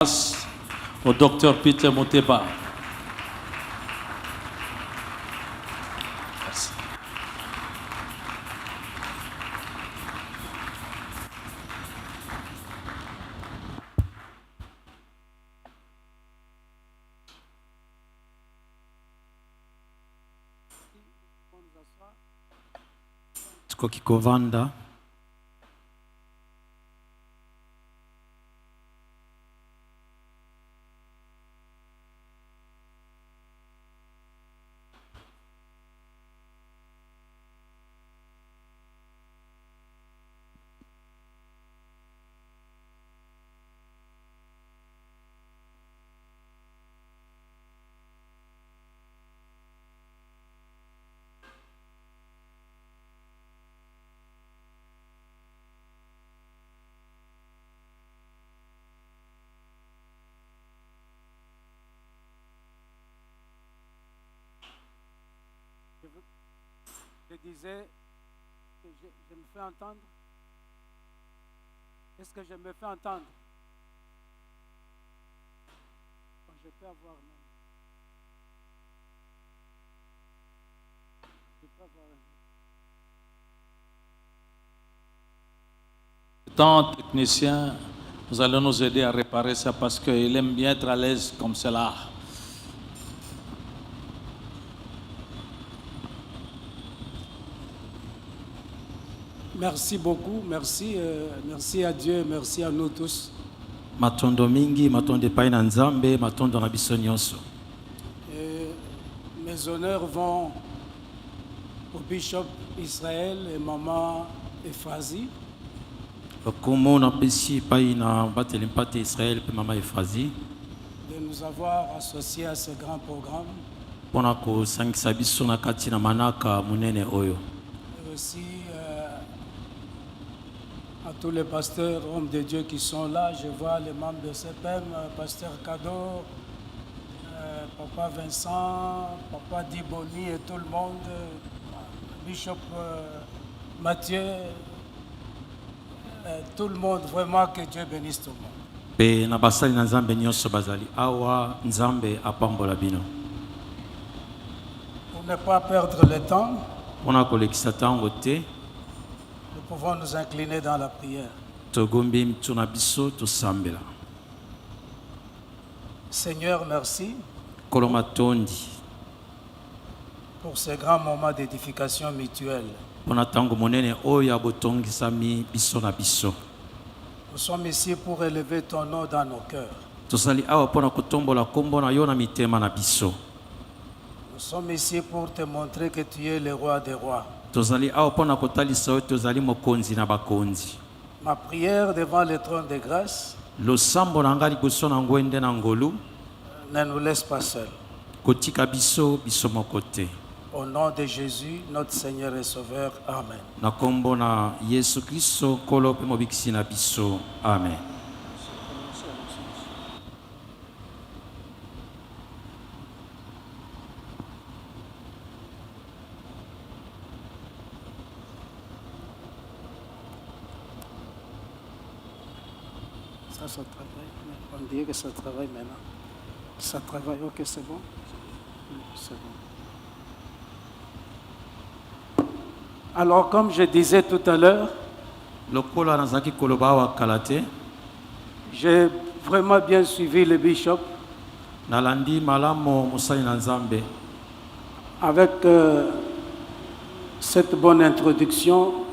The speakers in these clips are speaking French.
Au docteur Peter Moteba. Merci. Tuko Kikovanda. Je disais que je me fais entendre. Est-ce que je me fais entendre? Bon, je peux avoir même. Je peux avoir un. Tant technicien, vous allez nous aider à réparer ça parce qu'il aime bien être à l'aise comme cela. Merci beaucoup, merci à Dieu, merci à nous tous. Matondo mingi, matondo pai na nzambe, matondo na biso nyonso. Mes honneurs vont au bishop Israël et maman Ephrasie. Komo na pesi pai na bateli mpate Israël pe mama Ephrasie. De nous avoir associés à ce grand programme. Pona ko sangisa biso na kati na manaka munene oyo. Et aussi à tous les pasteurs, hommes de Dieu qui sont là. Je vois les membres de CPM, pasteur Kado, papa Vincent, papa Diboni et tout le monde, bishop Mathieu, tout le monde, vraiment que Dieu bénisse tout le monde. Pe na basali na nzambe nyonso bazali awa nzambe apambola bino. Pour ne pas perdre le temps, Pona ko lekisa tango te. nous pouvons nous incliner dans la prière. Togombi mtuna biso to sambela. Seigneur, merci Koloma tondi. pour ce grand moment d'édification mutuelle. Pona tango monene oya botongisa mi biso na biso. Nous sommes ici pour élever ton nom dans nos cœurs. Tosali awa pona kotombola kombo na yo na mitema na biso. Nous sommes ici pour te montrer que tu es le roi des rois. Tozali awa pona kotalisa yo tozali mokonzi na bakonzi. Ma prière devant le trône de grâce, Losambo na ngai liboso na ngwende na ngolu ne nous laisse pas seuls. kotika biso biso moko te. Au nom de Jésus, notre Seigneur et Sauveur. Amen. Na kombo na Yesu Kristo kolo pe mobikisi na biso. Amen. Ça travaille. On dirait que ça travaille maintenant. Ça travaille, ok, c'est bon. C'est bon. Alors, comme je disais tout à l'heure, Lokola nazaki koloba wa kalate j'ai vraiment bien suivi le bishop nalandi malamo musali na nzambe avec cette bonne introduction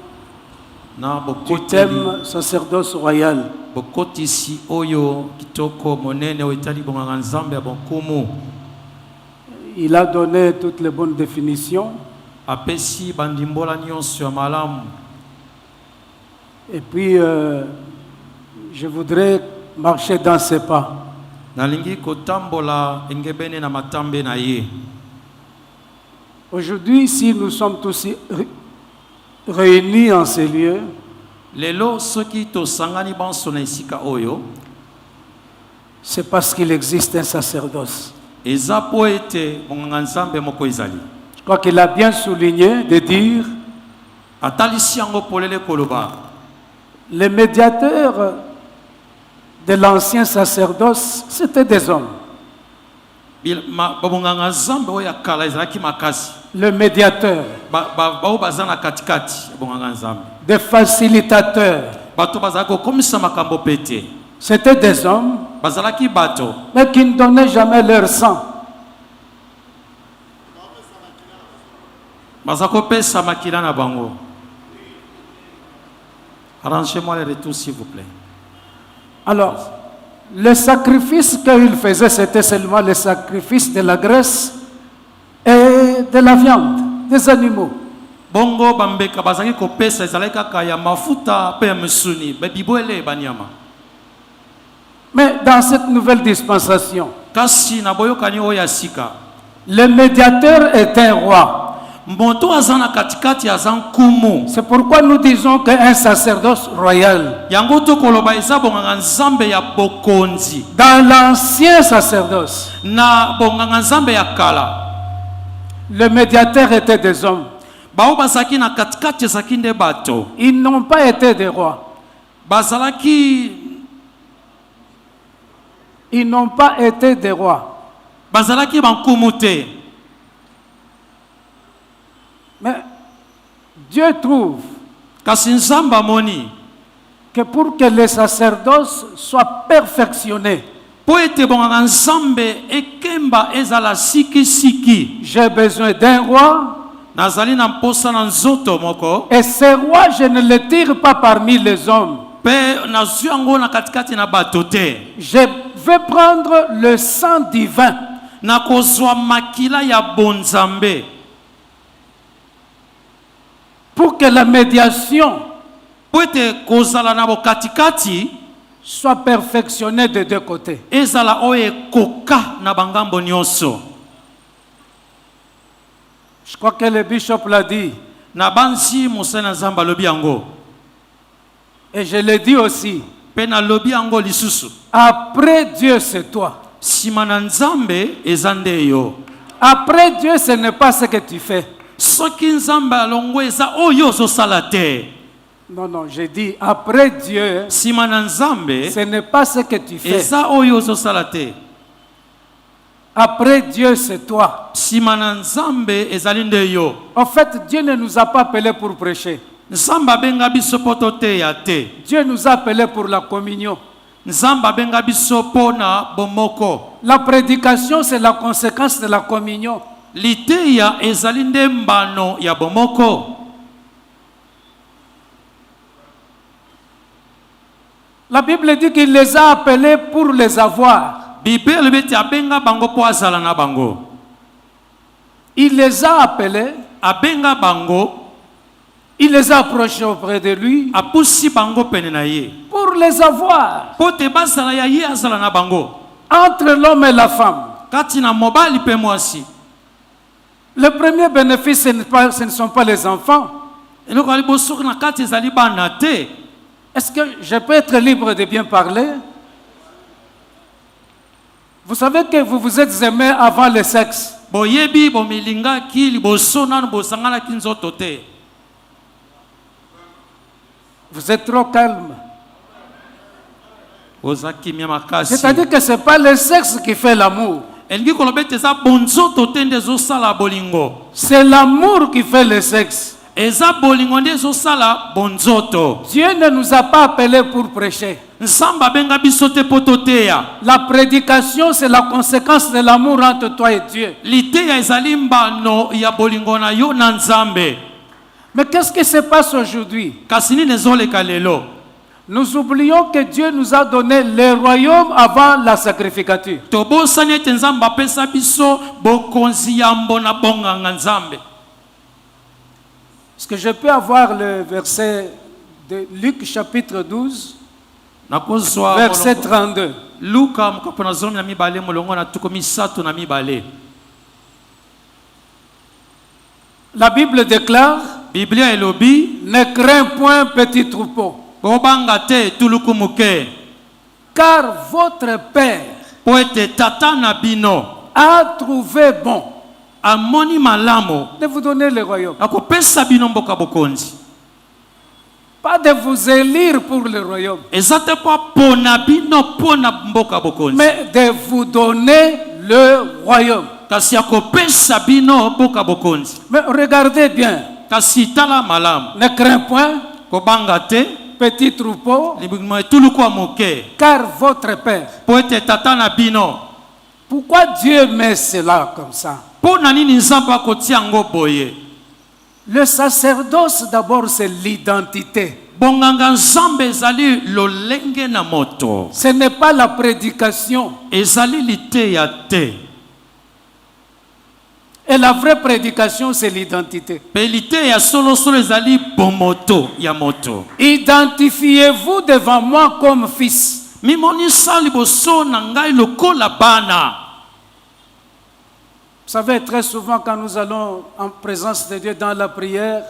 na du bokoti thème sacerdoce royal. bokotisi oyo kitoko monene oitali bonganga nzambe ya bonkumu. Il a donné toutes les bonnes définitions. Apesi bandimbola nyonso ya malamu. Et puis, je voudrais marcher dans ses pas. Nalingi kotambola engebene na matambe na ye. Aujourd'hui, si nous sommes tous réunis en ces lieux, Lelo soki tosangani banso na esika oyo, c'est parce qu'il existe un sacerdoce. eza po ete bonganga nzambe moko ezali. Je crois qu'il a bien souligné de dire Atalisi yango polele koloba. les médiateurs de l'ancien sacerdoce, c'était des hommes. babonganga nzambe oyo ya kala ezalaki makasi Le médiateur, bao baza na katikati ya bonganga nzambe des facilitateurs, bato bazalaki kokomisa makambo pete c'était des hommes, bazalaki bato mais qui ne donnaient jamais leur sang. baza kopesa makila na bango. Arrangez-moi le retour s'il vous plaît. Alors, le sacrifice qu'ils faisaient, c'était seulement le sacrifice de la graisse et de la viande, des animaux. Bongo bambeka bazaki kopesa ezalaki kaka ya mafuta pe ya misuni bebibwele banyama. Mais dans cette nouvelle dispensation, Kasi na boyokani oyo ya sika le médiateur est un roi. moto azana katikati azan kumu. C'est pourquoi nous disons qu'un sacerdoce royal. Yango to koloba eza bonganga nzambe ya bokonzi. Dans l'ancien sacerdoce, Na bonganga nzambe ya kala le médiateur était des hommes. bao bazaki na katikati ezaki nde bato Ils n'ont pas été des rois. bazalaki Ils n'ont pas été des rois. bazalaki bankumu te. Mais Dieu trouve Kasi nzamba moni que pour que le sacerdoce soit perfectionné, po ete bonganga nzambe ekemba ezala siki j'ai besoin d'un roi. nazali na mposa na nzoto moko Et ce roi, je ne le tire pas parmi les hommes. pe nazwi yango na katikati na bato te. Je vais prendre le sang divin Na kozwa makila ya bonzambe pour que la médiation po ete kozala na bokatikati soit perfectionnée de deux côtés. ezala oyo ekoka na bangambo nyonso. Je crois que le bishop l'a dit. Na bansi mosala nzambe alobi yango Et je l'ai dit aussi. pe nalobi yango lisusu Après Dieu, c'est toi. nsima na nzambe eza nde yo. Après Dieu, ce n'est pas ce que tu fais. Soki nzambe alongo eza oyo ozosala te. Non, non, j'ai dit après Dieu, Nsima na nzambe ce n'est pas ce que tu fais. eza oyo ozosala te. Après Dieu, c'est toi. Nsima na nzambe ezali nde yo. En fait, Dieu ne nous a pas appelés pour prêcher. Nzambe abenga biso po toteya te. Dieu nous a appelés pour la communion. Nzambe abenga biso pona bomoko. La prédication, c'est la conséquence de la communion. Liteya ezali nde mbano ya bomoko. La Bible dit qu'il les a appelés pour les avoir. Bible beti abenga bango po azala na bango. Il les a appelés, Abenga bango il les a approchés auprès de lui apusi bango pene na ye. pour les avoir. Po te bazala ya ye azala na bango. Entre l'homme et la femme, Kati na mobali pe mwasi. le premier bénéfice, ce ne sont pas les enfants. Eloko ali bosoki na kati ezali bana te. Est-ce que je peux être libre de bien parler? Vous savez que vous vous êtes aimés avant le sexe. Boyebi bomilingaki liboso nanu bosanganaki nzoto te. Vous êtes trop calme. Oza kimia makasi. C'est-à-dire que ce n'est pas le sexe qui fait l'amour. Elingi koloba ete eza bonzoto te nde ezosala bolingo. C'est l'amour qui fait le sexe. Eza bolingo nde ezosala bonzoto. Dieu ne nous a pas appelés pour prêcher. Nzambe abenga biso te po toteya. La prédication, c'est la conséquence de l'amour entre toi et Dieu. Liteya ezali mbano ya bolingo na yo na Nzambe. Mais qu'est-ce qui se passe aujourd'hui? Kasi nini ezoleka lelo? Nous oublions que Dieu nous a donné le royaume avant la sacrificature. Tobosani ete Nzambe apesa biso bokonzi ya mbona bonganga Nzambe. Est-ce que je peux avoir le verset de Luc chapitre 12, Nakozwa verset molongo. 32? Luka mkopo na zomi na mibale molongo na tuko misato na mibale. La Bible déclare, Biblia elobi ne crains point petit troupeau, bobanga te tuluku muke car votre Père po ete tata na bino a trouvé bon amoni malamu de vous donner le royaume. akopesa bino mboka bokonzi. pas de vous élire pour le royaume, Ezate pas pona bino pona mboka bokonzi. mais de vous donner le royaume. Kasi akopesa bino mboka bokonzi. Mais regardez bien, Kasi tala malamu. ne crains point, Kobanga te. petit troupeau, Libimo etuluku wa moke. car votre Père. Po ete tata na bino. Pourquoi Dieu met cela comme ça? Pona nini nzambe akotia yango boye? Le sacerdoce, d'abord, c'est l'identité. Bonganga nzambe ezali lolenge na moto. Ce n'est pas la prédication. Ezali liteya te. Et la vraie prédication, c'est l'identité. Pe liteya solo solo ezali bomoto ya moto. Identifiez-vous devant moi comme fils. Mimonisa liboso na ngai lokola bana. Vous savez, très souvent, quand nous allons en présence de Dieu dans la prière,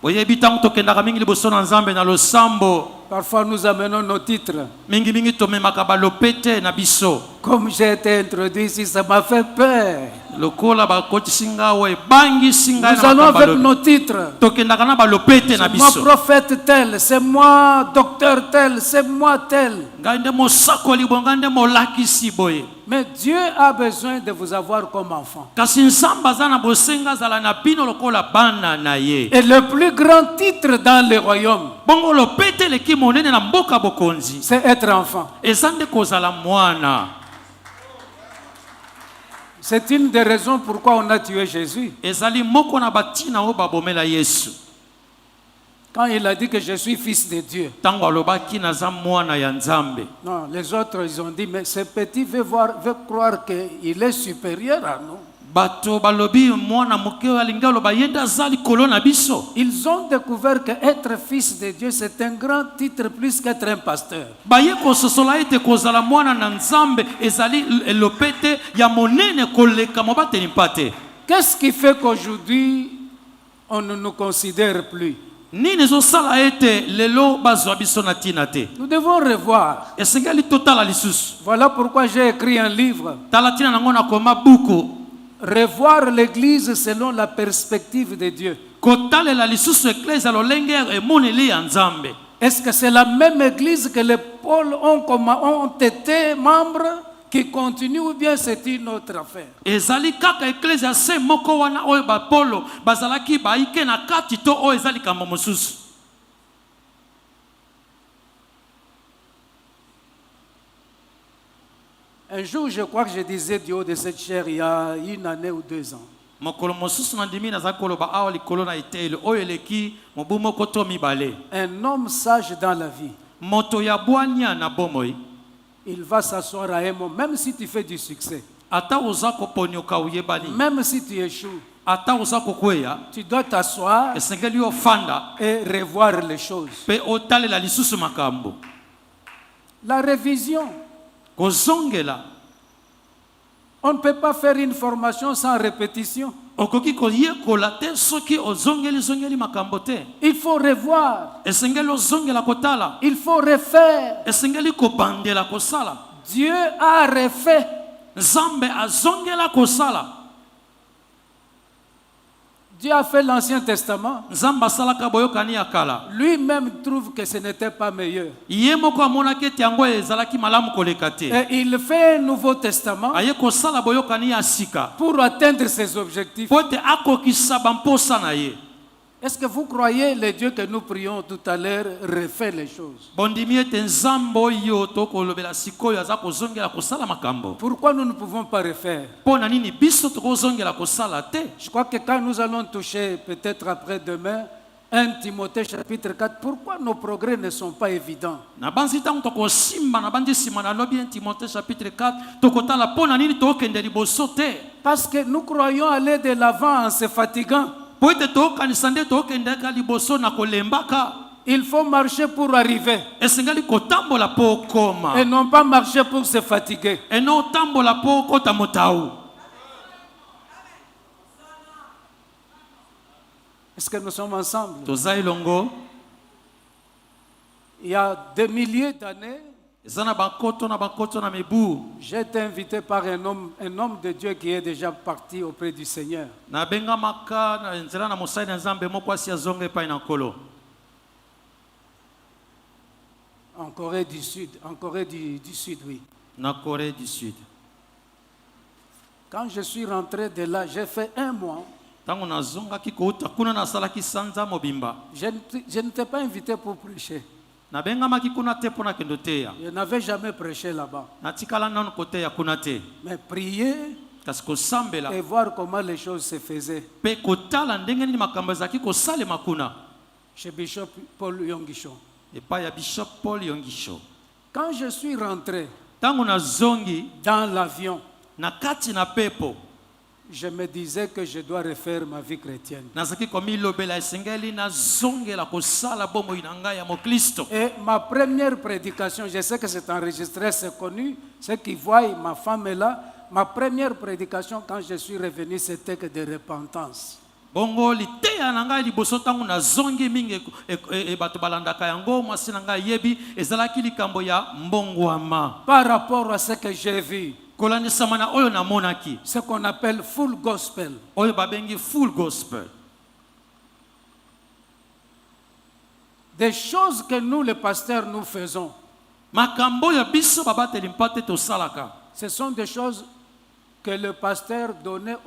Oyebi tango tokendaka mingi liboso na nzambe na losambo. parfois nous amenons nos titres. Mingi tomemaka balopete na biso. Comme j'ai été introduit ici, ça m'a fait peur. Lokola bakotisi nga we bangisi ngai Nous allons avec nos titres. tokendaka na balopete na C'est moi biso. prophète tel, c'est moi docteur tel, c'est moi tel. Ngai nde mosakoli boye, ngai nde molakisi boye. Mais Dieu a besoin de vous avoir comme enfant. Kasi nzambe aza na bosenga azala na bino lokola bana na ye. Et le plus grand titre dans le royaume, Bongo lopete leki monene na mboka bokonzi. c'est être enfant. Eza nde kozala mwana. C'est une des raisons pourquoi on a tué Jésus. Ezali moko na batina o babomela Yesu. Quand il a dit que je suis fils de Dieu. Tango alobaki naza mwana ya nzambe. Non, les autres, ils ont dit, mais ce petit veut croire qu'il est supérieur à nous. Bato balobi mwana moke alinga loba yenda zali kolona biso. Ils ont découvert que être fils de Dieu, c'est un grand titre plus qu'être un pasteur. Baye kososola ete kozala mwana na nzambe ezali elopete ya monene koleka mobateli mpate. Qu'est-ce qui fait qu'aujourd'hui, on ne nous considère plus? Nini zosala ete lelo bazwa biso na tina te. Nous devons revoir. Esengeli totala lisusu. Voilà pourquoi j'ai écrit un livre. Tala tina nango na koma buku. Revoir l'Église selon la perspective de Dieu. Kotalela lisusu eklezia lolenge emoneli ya nzambe. Est-ce que c'est la même Église que les pôles ont été membres qui continuent ou bien c'est une autre affaire? Ezali kaka eklezia se moko wana oyo ba polo bazalaki baike na kati to oyo ezali kama mosusu. Un jour, je crois que je disais du haut de cette chair il y a 1 année ou 2 ans. Mokolo mosusu na ndimi nazali koloba awa likolo na etele oyo eleki mobu moko to mibale. Un homme sage dans la vie, Moto ya bwania na bomoi. il va s'asseoir à un moment, même si tu fais du succès, Ata oza koponyoka uyebani. même si tu échoues, Ata oza kokweya. tu dois t'asseoir Esengeli ofanda. et revoir les choses. Pe otalela lisusu makambo. La révision. Kozongela. On ne peut pas faire une formation sans répétition. Okoki koyekola te soki ozongeli makambo te. Il faut revoir. Esengeli ozongela kotala. Il faut refaire. Esengeli kobandela kosala. Dieu a refait. Nzambe azongela kosala. Dieu a fait l'Ancien Testament. Nzambe asalaka boyokani ya kala. Lui-même trouve que ce n'était pas meilleur. Ye moko amonaki ete yango ezalaki malamu koleka te. Et il fait un Nouveau Testament Aye kosala boyokani ya sika. pour atteindre ses objectifs. Po ete akokisa bamposa na ye. Est-ce que vous croyez le Dieu que nous prions tout à l'heure refait les choses? Bondimi ete nzambe oyo tokolobela sikoyo aza kozongela kosala makambo. Pourquoi nous ne pouvons pas refaire? Po na nini biso tokozongela kosala te? Je crois que quand nous allons toucher, peut-être après-demain, 1 Timothée chapitre 4, pourquoi nos progrès ne sont pas évidents? Na banzi tango tokosimba na bandi sima na lobi 1 Timothée chapitre 4 tokotala po na nini tokende liboso te? Parce que nous croyons aller de l'avant en se fatiguant. Po ete tokanisa nde tokendeka liboso na kolembaka. Il faut marcher pour arriver Esengeli kotambola po okoma. et non pas marcher pour se fatiguer. Eno tambola po okota motau. Est-ce que nous sommes ensemble? Toza elongo. Il y a des milliers d'années, Eza na bakoto na mebu. j'ai été invité par un homme de Dieu qui est déjà parti auprès du Seigneur. Na benga maka na nzela na mosai na nzambe moko asi azonga epai na nkolo. En Corée du Sud, du Sud, oui. na Corée du Sud. Quand je suis rentré de là, j'ai fait 1 mois. Tango nazongaki kouta kuna nasalaki sanza mobimba. Je n'étais pas invité pour prêcher. Nabengamaki kuna te pona kendo teya. Je n'avais jamais prêché là-bas. Natikala nano kote ya kuna te. Mais prier Kasi kosambela et voir comment les choses se faisaient. pe kotala ndenge nini makambo ezalaki kosalema kuna. Chez Bishop Paul Yongichon. Epai ya Bishop Paul Yongisho. Quand je suis rentré Tango nazongi dans l'avion, na kati na pepo. je me disais que je dois refaire ma vie chrétienne. Nazaki komi lobela esengeli nazongela kosala bomoi na ngai ya mokristo. Et ma première prédication, je sais que c'est enregistré, c'est connu, ceux qui voient, ma femme est là. Ma première prédication, quand je suis revenu, c'était que de repentance. Bongo liteya na ngai liboso tango nazongi mingi bato balandaka yango mwasi na ngai yebi ezalaki likambo ya mbongwama. Par rapport à ce que j'ai vu, Kolandisama na oyo namonaki. ce qu'on appelle full gospel. Oyo babengi full gospel. Des choses que nous, les pasteurs, nous faisons. Makambo ya biso babateli mpate tosalaka. Ce sont des choses que le pasteur donnait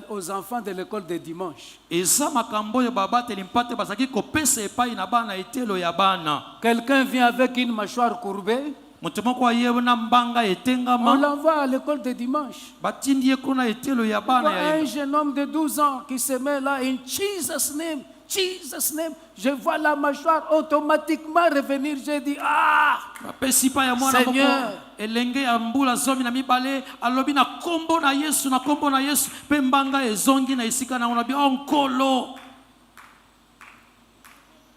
aux enfants de l'école de dimanche. Eza makambo ya babateli mpate bazaki kopesa epai na bana etelo ya bana. Quelqu'un vient avec une mâchoire courbée, Moto moko ayeba na mbanga on etengama. l'envoie à l'école de dimanche. Batindi ye kuna etelo ya bana ya Un yeba. jeune homme de 12 ans qui se met là, in Jesus' name, Jesus' name. Je vois la mâchoire automatiquement revenir. J'ai dit, ah, Bapesi pa ya mwana moko Seigneur. elenge ya mbula zomi na mibale alobi na kombo na Yesu na kombo na Yesu pe mbanga ezongi na esika na onabi onkolo.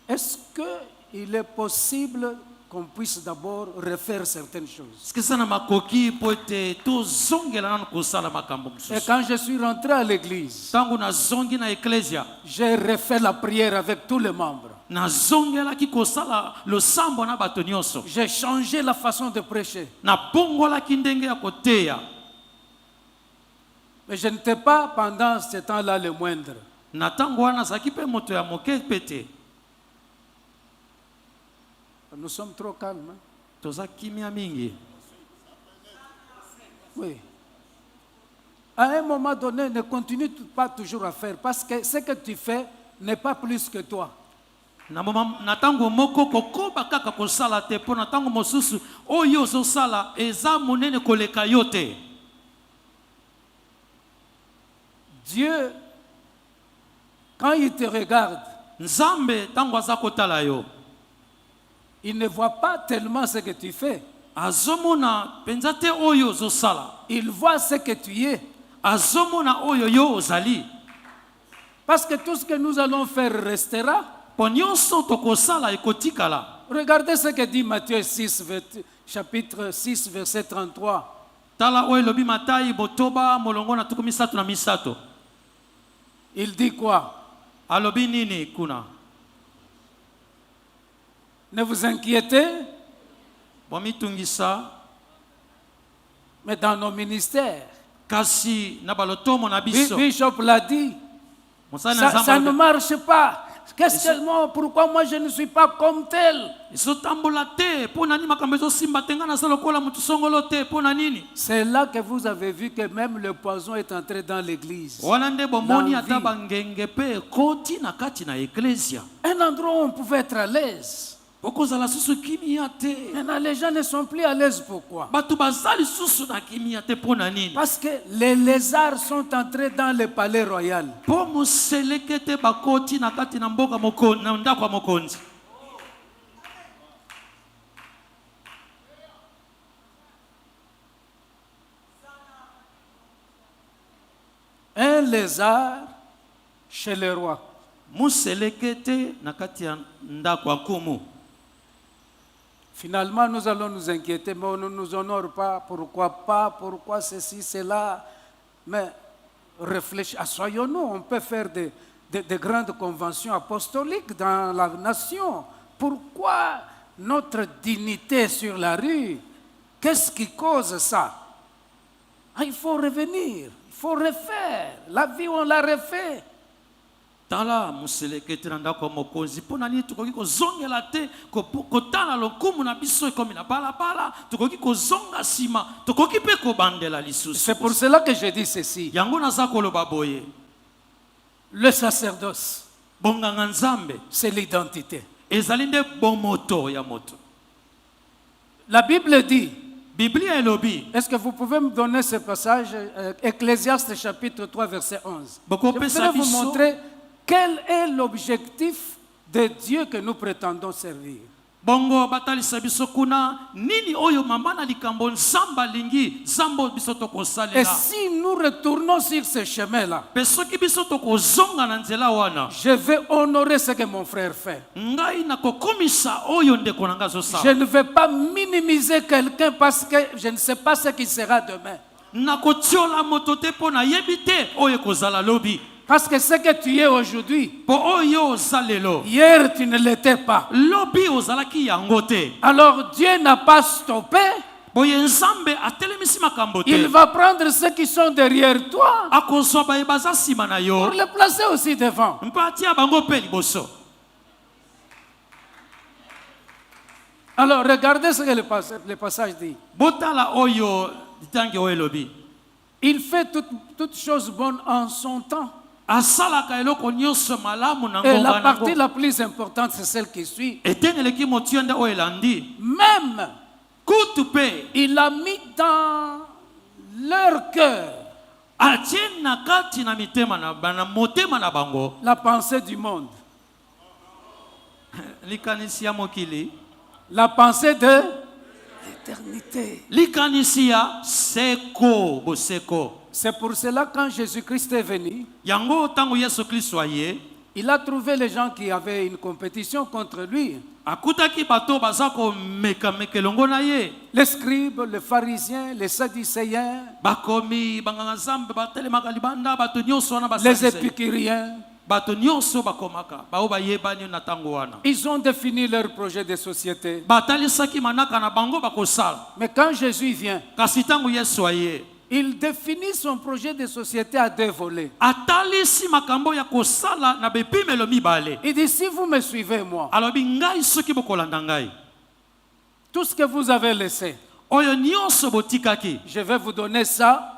est-ce qu'il est possible qu'on puisse d'abord refaire certaines choses? Sikisa na makoki po ete tozongela nanu kosala makambo Et mosusu. quand je suis rentré à l'église, Tango nazongi na eklesia j'ai refait la prière avec tous les membres. nazongelaki kosala losambo na bato nyonso. J'ai changé la façon de prêcher. Nabongolaki ndenge ya koteya. Mais je n'étais pas pendant ce temps-là le moindre. Na tango wana azalaki mpe moto ya moke pete. Nous sommes trop calmes. Hein? Toza kimia mingi. Oui. À un moment donné, ne continue pas toujours à faire parce que ce que tu fais n'est pas plus que toi. Na tango moko kokoba kaka kosala te po na tango mosusu oyo ozosala eza monene koleka yo te. Dieu, quand il te regarde, Nzambe tango aza kotala yo il ne voit pas tellement ce que tu fais. azomona penza te oyo ozosala. Il voit ce que tu es. Azomona oyo yo ozali. Parce que tout ce que nous allons faire restera. Po nyonso tokosala ekotikala. Regardez ce que dit Matthieu 6, chapitre 6, verset 33. Tala oyo lobi Matayi botoba molongo na tuku misato na misato. Il dit quoi? Alobi nini kuna? Ne vous inquiétez, Bomitungisa mais dans nos ministères, kasi na balotomo na biso. Bishop l'a dit, ça ne marche pas. Qu'est-ce que moi, pourquoi moi je ne suis pas comme tel? C'est là que vous avez vu que même le poison est entré dans l'église. Un endroit où on pouvait être à l'aise. Maintenant, les gens ne sont plus à l'aise. Pourquoi? Parce que les lézards sont entrés dans le palais royal. Un lézard chez le roi. Finalement, nous allons nous inquiéter, mais on ne nous honore pas. Pourquoi ceci, cela? Mais réfléchissons, assoyons-nous, on peut faire de grandes conventions apostoliques dans la nation. Pourquoi notre dignité sur la rue? Qu'est-ce qui cause ça? Il faut revenir, il faut refaire. La vie, on l'a refait. tala muselekete na ndako ya mokonzi mpo na nini tokoki kozongela te kotala lokumu na biso ekomi na balabala tokoki kozonga nsima tokoki mpe kobandela lisusu. C'est pour cela que je dis ceci. Yango naza koloba boye Le sacerdoce, bonganga nzambe c'est l'identité. ezali nde bomoto ya moto. La Bible dit, Biblia elobi est-ce que vous pouvez me donner ce passage, Ecclésiaste chapitre 3, verset 11. Je Boko voudrais pesa vous biso montrer quel est l'objectif de Dieu que nous prétendons servir. bongo batalisa biso kuna nini oyo mama na likambo nzamba lingi zambo biso Et tokosalela si nous retournons sur ce chemin-là, pe soki biso tokozonga na nzela wana je vais honorer ce que mon frère fait. ngai nakokomisa oyo ndeko na ngai Je azosala. ne vais pas minimiser quelqu'un parce que je ne sais pas ce qui sera demain. nakotiola moto te mpo nayebi te oyo ekozala lobi Parce que ce que tu es aujourd'hui, mpo oyo oza lelo hier tu ne l'étais pas. lobi ozalaki yango te. Alors Dieu n'a pas stoppé. boye nzambe atelemisi makambo Il te va prendre ceux qui sont derrière toi akozwa baye baza nsima na pour yo les placer aussi devant. mpe atia bango mpe liboso. Alors regardez ce que le passage dit. botala oyo litangi oyo elobi Il fait toutes choses bonnes en son temps. asalaka eloko nyonso malamu na Et la ngonga na partie ngo. la plus importante, c'est celle qui suit. eteneleki motio nde oyo elandi Même, kutu mpe il a mis dans leur cœur atie na kati na mitema na motema na bango la pensée du monde, likanisi ya mokili, la pensée de l'éternité. likanisi ya seko boseko. C'est pour cela quand Jésus-Christ est venu, Yango tango Yesu Kristo aye il a trouvé les gens qui avaient une compétition contre lui. akutaki bato baza komeka elongo na ye, Les scribes, les pharisiens, les sadducéens, bakomi banganga nzambe batelemaka libanda, bato nyonso wana les basadise épicuriens. bato nyonso bakomaka bao bayebani na tango wana Ils ont défini leur projet de société. batalisaki manaka na bango bakosala. Mais quand Jésus vient, Kasi tango Yesu aye il définit son projet de société à 2 volets. atalisi makambo ya kosala na bepimelo mibale. Il dit, si vous me suivez, moi, alobi ngai soki bokolanda ngai tout ce que vous avez laissé, oyo nyonso botikaki je vais vous donner ça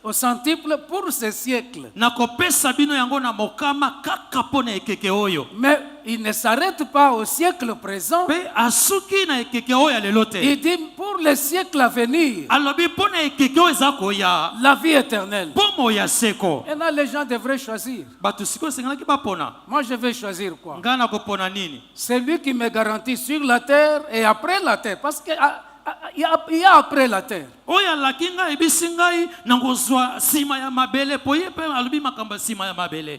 au centuple pour ce siècle. nakopesa bino yango na mokama kaka mpo na ekeke oyo. Mais il ne s'arrête pas au siècle présent. mpe asuki na ekeke oyo ya lelo te. Il dit, pour le siècle à venir, alobi mpo na ekeke oyo eza koya la vie éternelle. mpomo ya seko. Et là, les gens devraient choisir. bato sikoyo esengelaki bapona. Moi, je vais choisir quoi? ngai nakopona nini? Celui qui me garantit sur la terre et après la terre. Parce qu'il y a après la terre. oyo alaki ngai ebisi ngai na kozwa nsima ya mabele po ye mpe alobi makambo ya nsima ya mabele.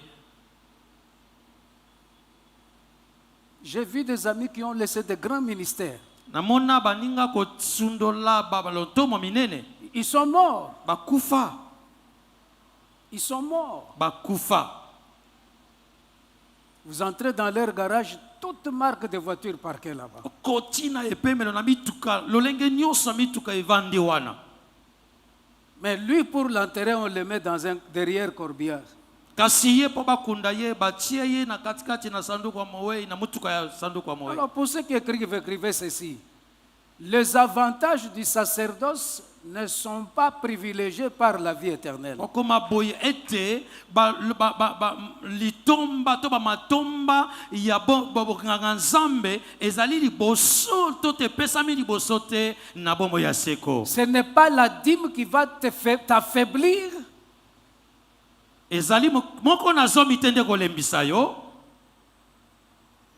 J'ai vu des amis qui ont laissé de grands ministères. namona baninga kosundola balotomo minene Ils sont morts. bakufa Ils sont morts. bakufa. Vous entrez dans leur garage, toute marque de voiture parquée là-bas. okoti na epemelo na mituka lolenge nyonso ya mituka evandi wana. Mais lui, pour l'enterrer, on le met dans un derrière corbillard. kasi ye mpo bakunda ye batie ye na katikati na sanduku ya mowei na mutuka ya sanduku ya mowei. Alors pour ceux qui écrivent ceci, les avantages du sacerdoce ne sont pas privilégiés par la vie éternelle. okoma boye ete litomba to bamatomba ya bokanga nzambe ezali liboso to te pesami liboso te na bombo ya seko. Ce n'est pas la dîme qui va t'affaiblir, ezali moko na zomi te nde kolembisa yo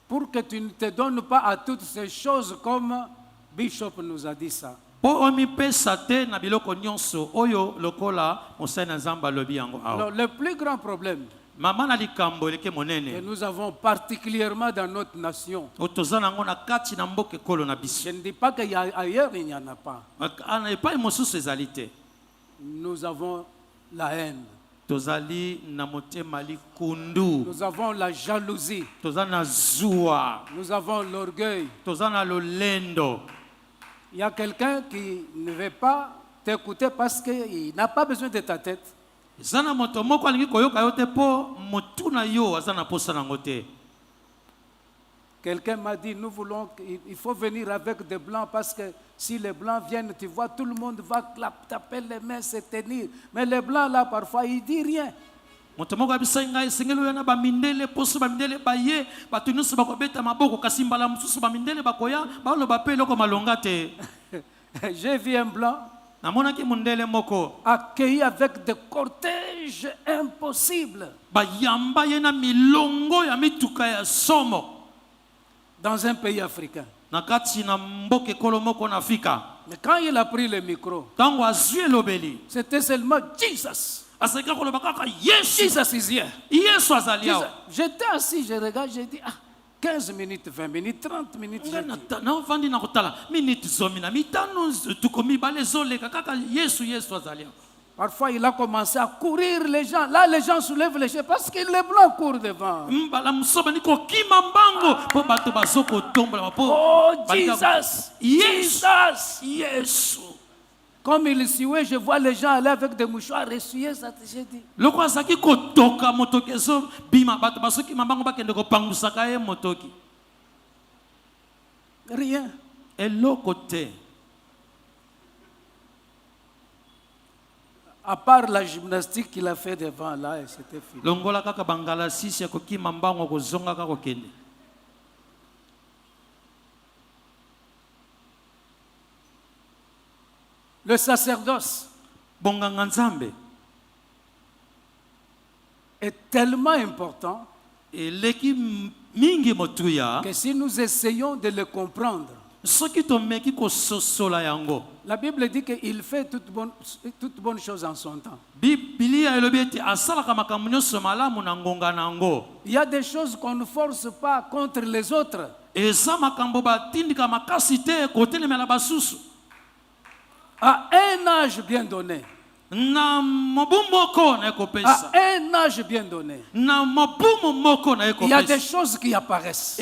pour que tu ne te donnes pas à toutes ces choses comme Bishop nous a dit ça. mpo omipesa te na biloko nyonso oyo lokola mosali na nzambe alobi yango awa. Alors le plus grand problème mama na likambo eleke que monene nous avons particulièrement dans notre nation, oyo toza nango na kati na mboka ekolo na biso, je ne dis pas qu'ailleurs il n'y en a pas. na epai mosusu ezali te. Nous avons la haine, tozali na motema likundu, nous avons la jalousie, toza na zuwa, nous avons l'orgueil. toza na lolendo. Il y a quelqu'un qui ne veut pas t'écouter parce qu'il n'a pas besoin de ta tête. Zana moto moko alingi koyoka yo te po motuna yo azana posa nango te. Quelqu'un m'a dit, nous voulons, il faut venir avec des blancs parce que si les blancs viennent, tu vois, tout le monde va taper les mains, se tenir. Mais les blancs là, parfois, ils ne disent rien. Moto moko abisa ngai sengelo yana ba mindele poso ba mindele baye batu nyonso bakobeta maboko kasi mbala mususu ba mindele bakoya baloba pe loko malonga te. J'ai vu un blanc Namonaki mundele moko accueilli avec des cortèges impossibles bayamba yena milongo ya mituka ya somo dans un pays africain. nakati na mboke kolo moko na Afrika. Mais quand il a pris le micro, Tango azue lobeli c'était seulement Jesus. aseka koloba kaka Yesu. Jesus is here. Yesu azali awa. J'étais assis, je regarde, j'ai dit, 15 minutes, 20 minutes, 30 minutes. Na vandi na kotala minute zomi na mitano tukomi bale zoleka kaka Yesu azali awa. Parfois, il a commencé à courir les gens. Là, les gens soulèvent les chaises parce que les blancs courent devant. Oh, Jesus! Jesus! Comme il suait, je vois les gens aller avec des mouchoirs essuyer ça. J'ai dit. Rien. Et l'autre côté. À part la gymnastique qu'il a fait devant là, et c'était fini. Le sacerdoce est tellement important que si nous essayons de le comprendre, la Bible dit qu'il fait toute bonne chose en son temps. Il y a des choses qu'on ne force pas contre les autres. À un âge bien donné. À un âge bien donné. Il y a des choses qui apparaissent.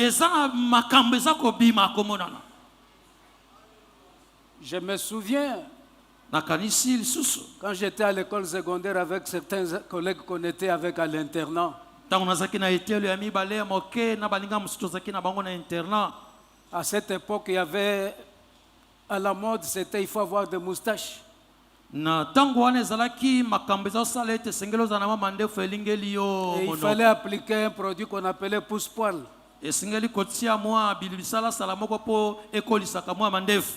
Je me souviens, quand j'étais à l'école secondaire avec certains collègues qu'on était avec à l'internat, à cette époque, il y avait, à la mode, c'était il faut avoir des moustaches. Et il fallait appliquer un produit qu'on appelait pousse-poil.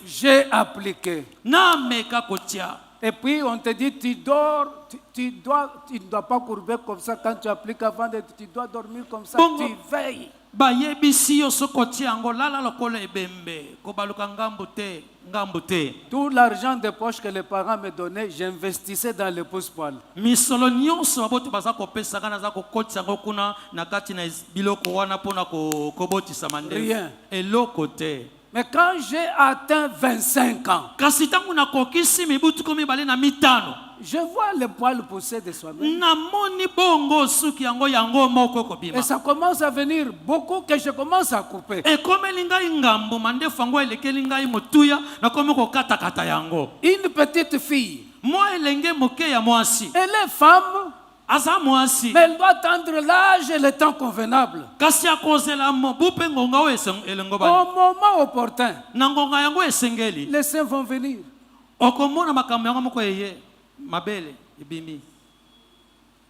J'ai appliqué. Et puis on te dit tu dors, tu ne dois pas courber comme ça quand tu appliques avant de, tu dois dormir comme ça, tu veilles. Tout l'argent de poche que les parents me donnaient, j'investissais dans le pousse-poil. Rien. Mais quand j'ai atteint 25 ans, je vois le poil pousser de soi-même. Et ça commence à venir beaucoup que je commence à couper. Une petite fille, elle est femme, mais elle doit attendre l'âge et le temps convenable. Au moment opportun, les seins vont venir.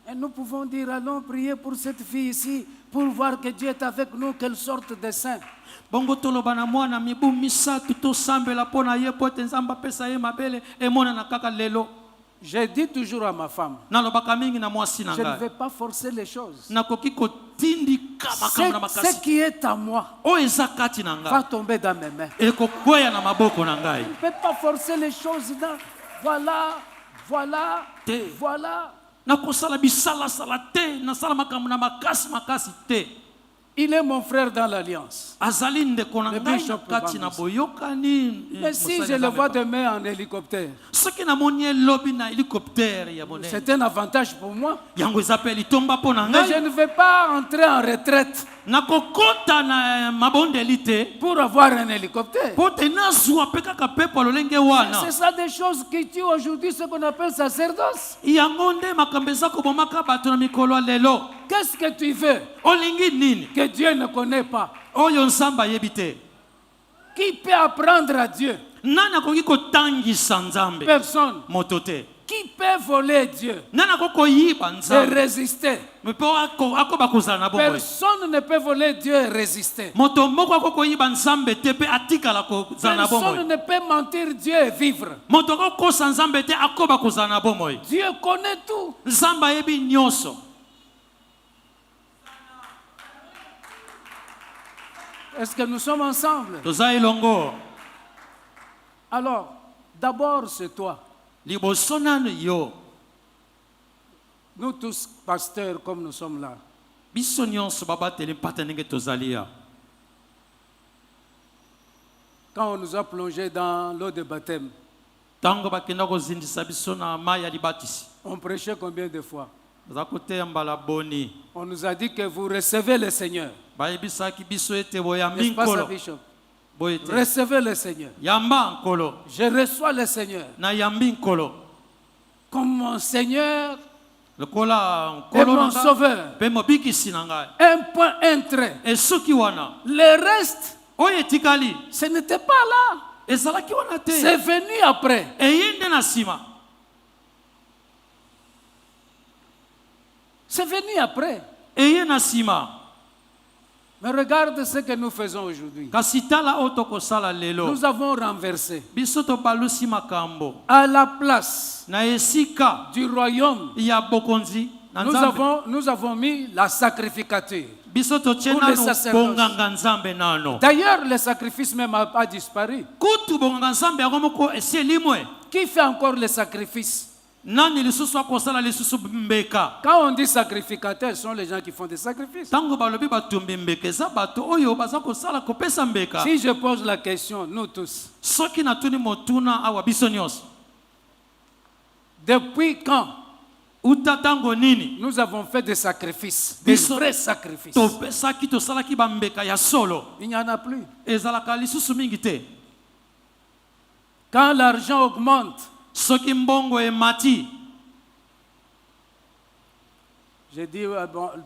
Et nous pouvons dire, allons prier pour cette fille ici, pour voir que Dieu est avec nous, qu'elle sorte des seins. Je dis toujours à ma femme, je ne vais pas forcer les choses. Ce qui est à moi va tomber dans mes mains. Je ne peux pas forcer les choses. Voilà. Il est mon frère dans l'alliance. Mais si je le vois demain en hélicoptère, c'est un avantage pour moi. Mais je ne vais pas entrer en retraite nakokota na mabondeli te pour avoir un hélicoptère. po te nazwa mpe kaka pepo lolenge wana. C'est ça des choses qui tuent aujourd'hui ce qu'on appelle sacerdoce. yango nde makambo eza kobomaka bato na mikolo ya lelo. Qu'est-ce que tu veux olingi nini que Dieu ne connaît pas? oyo nzambe ayebi te? Qui peut apprendre à Dieu? nani akoki kotangisa nzambe? Personne. moto te. Qui peut voler Dieu nani akoki koyiba et nzambe résister? mpo akoba kozala na bomoi? Personne ne peut voler Dieu et résister. moto moko akoki koyiba nzambe te mpe atikala kozala na bomoi. Personne ne peut mentir Dieu et vivre. moto akoki kokosa nzambe te akoba kozala na bomoi. Dieu connaît tout. nzambe ayebi nyonso. Est-ce que nous sommes ensemble? toza elongo. Alors, d'abord, c'est toi. liboso nanu yo. Nous tous, pasteurs, comme nous sommes là, biso nyonso babateli mpata ndenge tozali ya. quand on nous a plongés dans l'eau de baptême, ntango bakenda kozindisa biso na mai ya libatisi, on prêchait combien de fois? baza koteya mbala boni. On nous a dit que vous recevez le Seigneur. bayebisaki biso ete boyambi N'est-ce pas ça, nkolo. Bishop? boye te. Recevez le Seigneur. yamba nkolo. Je reçois le Seigneur na yambi nkolo. comme mon Seigneur lokola et nkolo mon na nga Sauveur. mpe mobikisi na ngai. Un point, un trait. esoki wana Le reste, oyo etikali ce n'était pas là. ezalaki wana te. C'est venu après. eye nde na nsima. C'est venu après. eye na nsima. Mais regarde ce que nous faisons aujourd'hui. kasi tala oyo tokosala lelo. Nous avons renversé biso tobalusi makambo à la place na esika du royaume. ya bokonzi na nzambe. Nous avons mis la sacrificature. biso totie Pour les nanu sacerdoces. bonganga nzambe nano. D'ailleurs, le sacrifice même n'a pas disparu. kutu bonganga nzambe yango moko esi elimwe. Qui fait encore le sacrifice? nani lisusu akosala lisusu mbeka? Quand on dit sacrificateurs, ce sont les gens qui font des sacrifices. ntango balobi batumbi mbeka eza bato oyo baza kosala kopesa mbeka. Si je pose la question, nous tous, soki natuni motuna awa biso nyonso, depuis quand uta ntango nini nous avons fait des sacrifices, des Biso- vrais sacrifices? topesaki tosalaki bambeka ya solo? Il n'y en a plus. ezalaka lisusu mingi te. Quand l'argent augmente, soki mbongo emati, j'ai dit,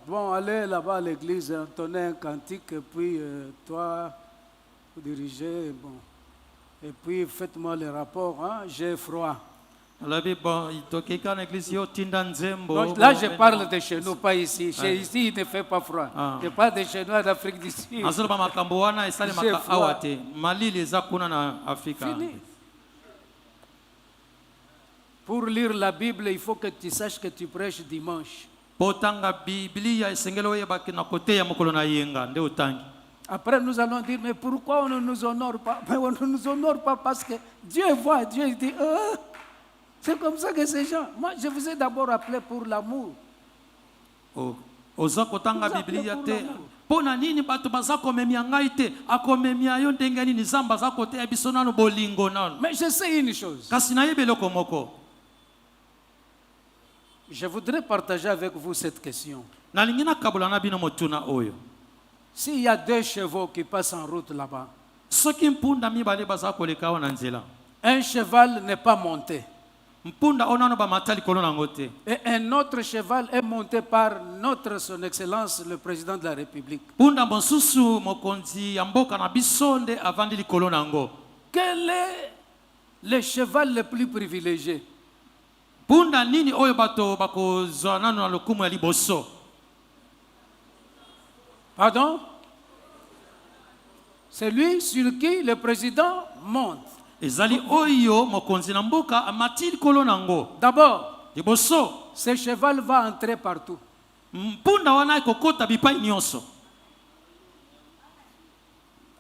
bon, allez là-bas à l'église, entonner un cantique, et puis toi, vous dirigez, bon. Et puis faites-moi le rapport, hein, j'ai froid. alobi bon tokeka na eglise yo tinda nzembo. Donc, là, je parle de chez nous, pas ici. Ici, il ne fait pas froid. Ah. Je parle de chez nous en Afrique du Sud. azoloba makambo wana esalemaka J'ai froid. awa te. malili eza kuna na afrika. Fini. Pour lire la Bible, il faut que tu saches que tu prêches dimanche. po otanga biblia esengeli oyebaki na koteya mokolo na yenga nde otangi. Après, nous allons dire, mais pourquoi on ne nous honore pas? Mais on ne nous honore pas parce que Dieu voit, Dieu dit, c'est comme ça que ces gens. Moi, je vous ai d'abord appelé pour l'amour. oza kotanga Oza biblia pour te l'amour. mpo na nini bato baza komemia ngai te? akomemia yo ndenge nini? nzambe aza koteya biso nano bolingo nano. Mais je sais une chose. kasi nayebi eloko moko. Je voudrais partager avec vous cette question. nalingi nakabola na bino motuna oyo. S'il y a 2 chevaux qui passent en route là-bas, soki mpunda mibale baza koleka awa na nzela, un cheval n'est pas monté. mpunda oyo nano bamata likolo nango te. Et un autre cheval est monté par son Excellence, le Président de la République. mpunda mosusu mokonzi ya mboka na biso nde avandi likolo nango. Quel est le cheval le plus privilégié? mpunda nini oyo bato bakozwa nano na lokumu ya liboso? Pardon? C'est lui sur qui le président monte. ezali oyo mokonzi na mboka amati likolo nango. D'abord, liboso ce cheval va entrer partout. mpunda wana ekokota bipai nyonso.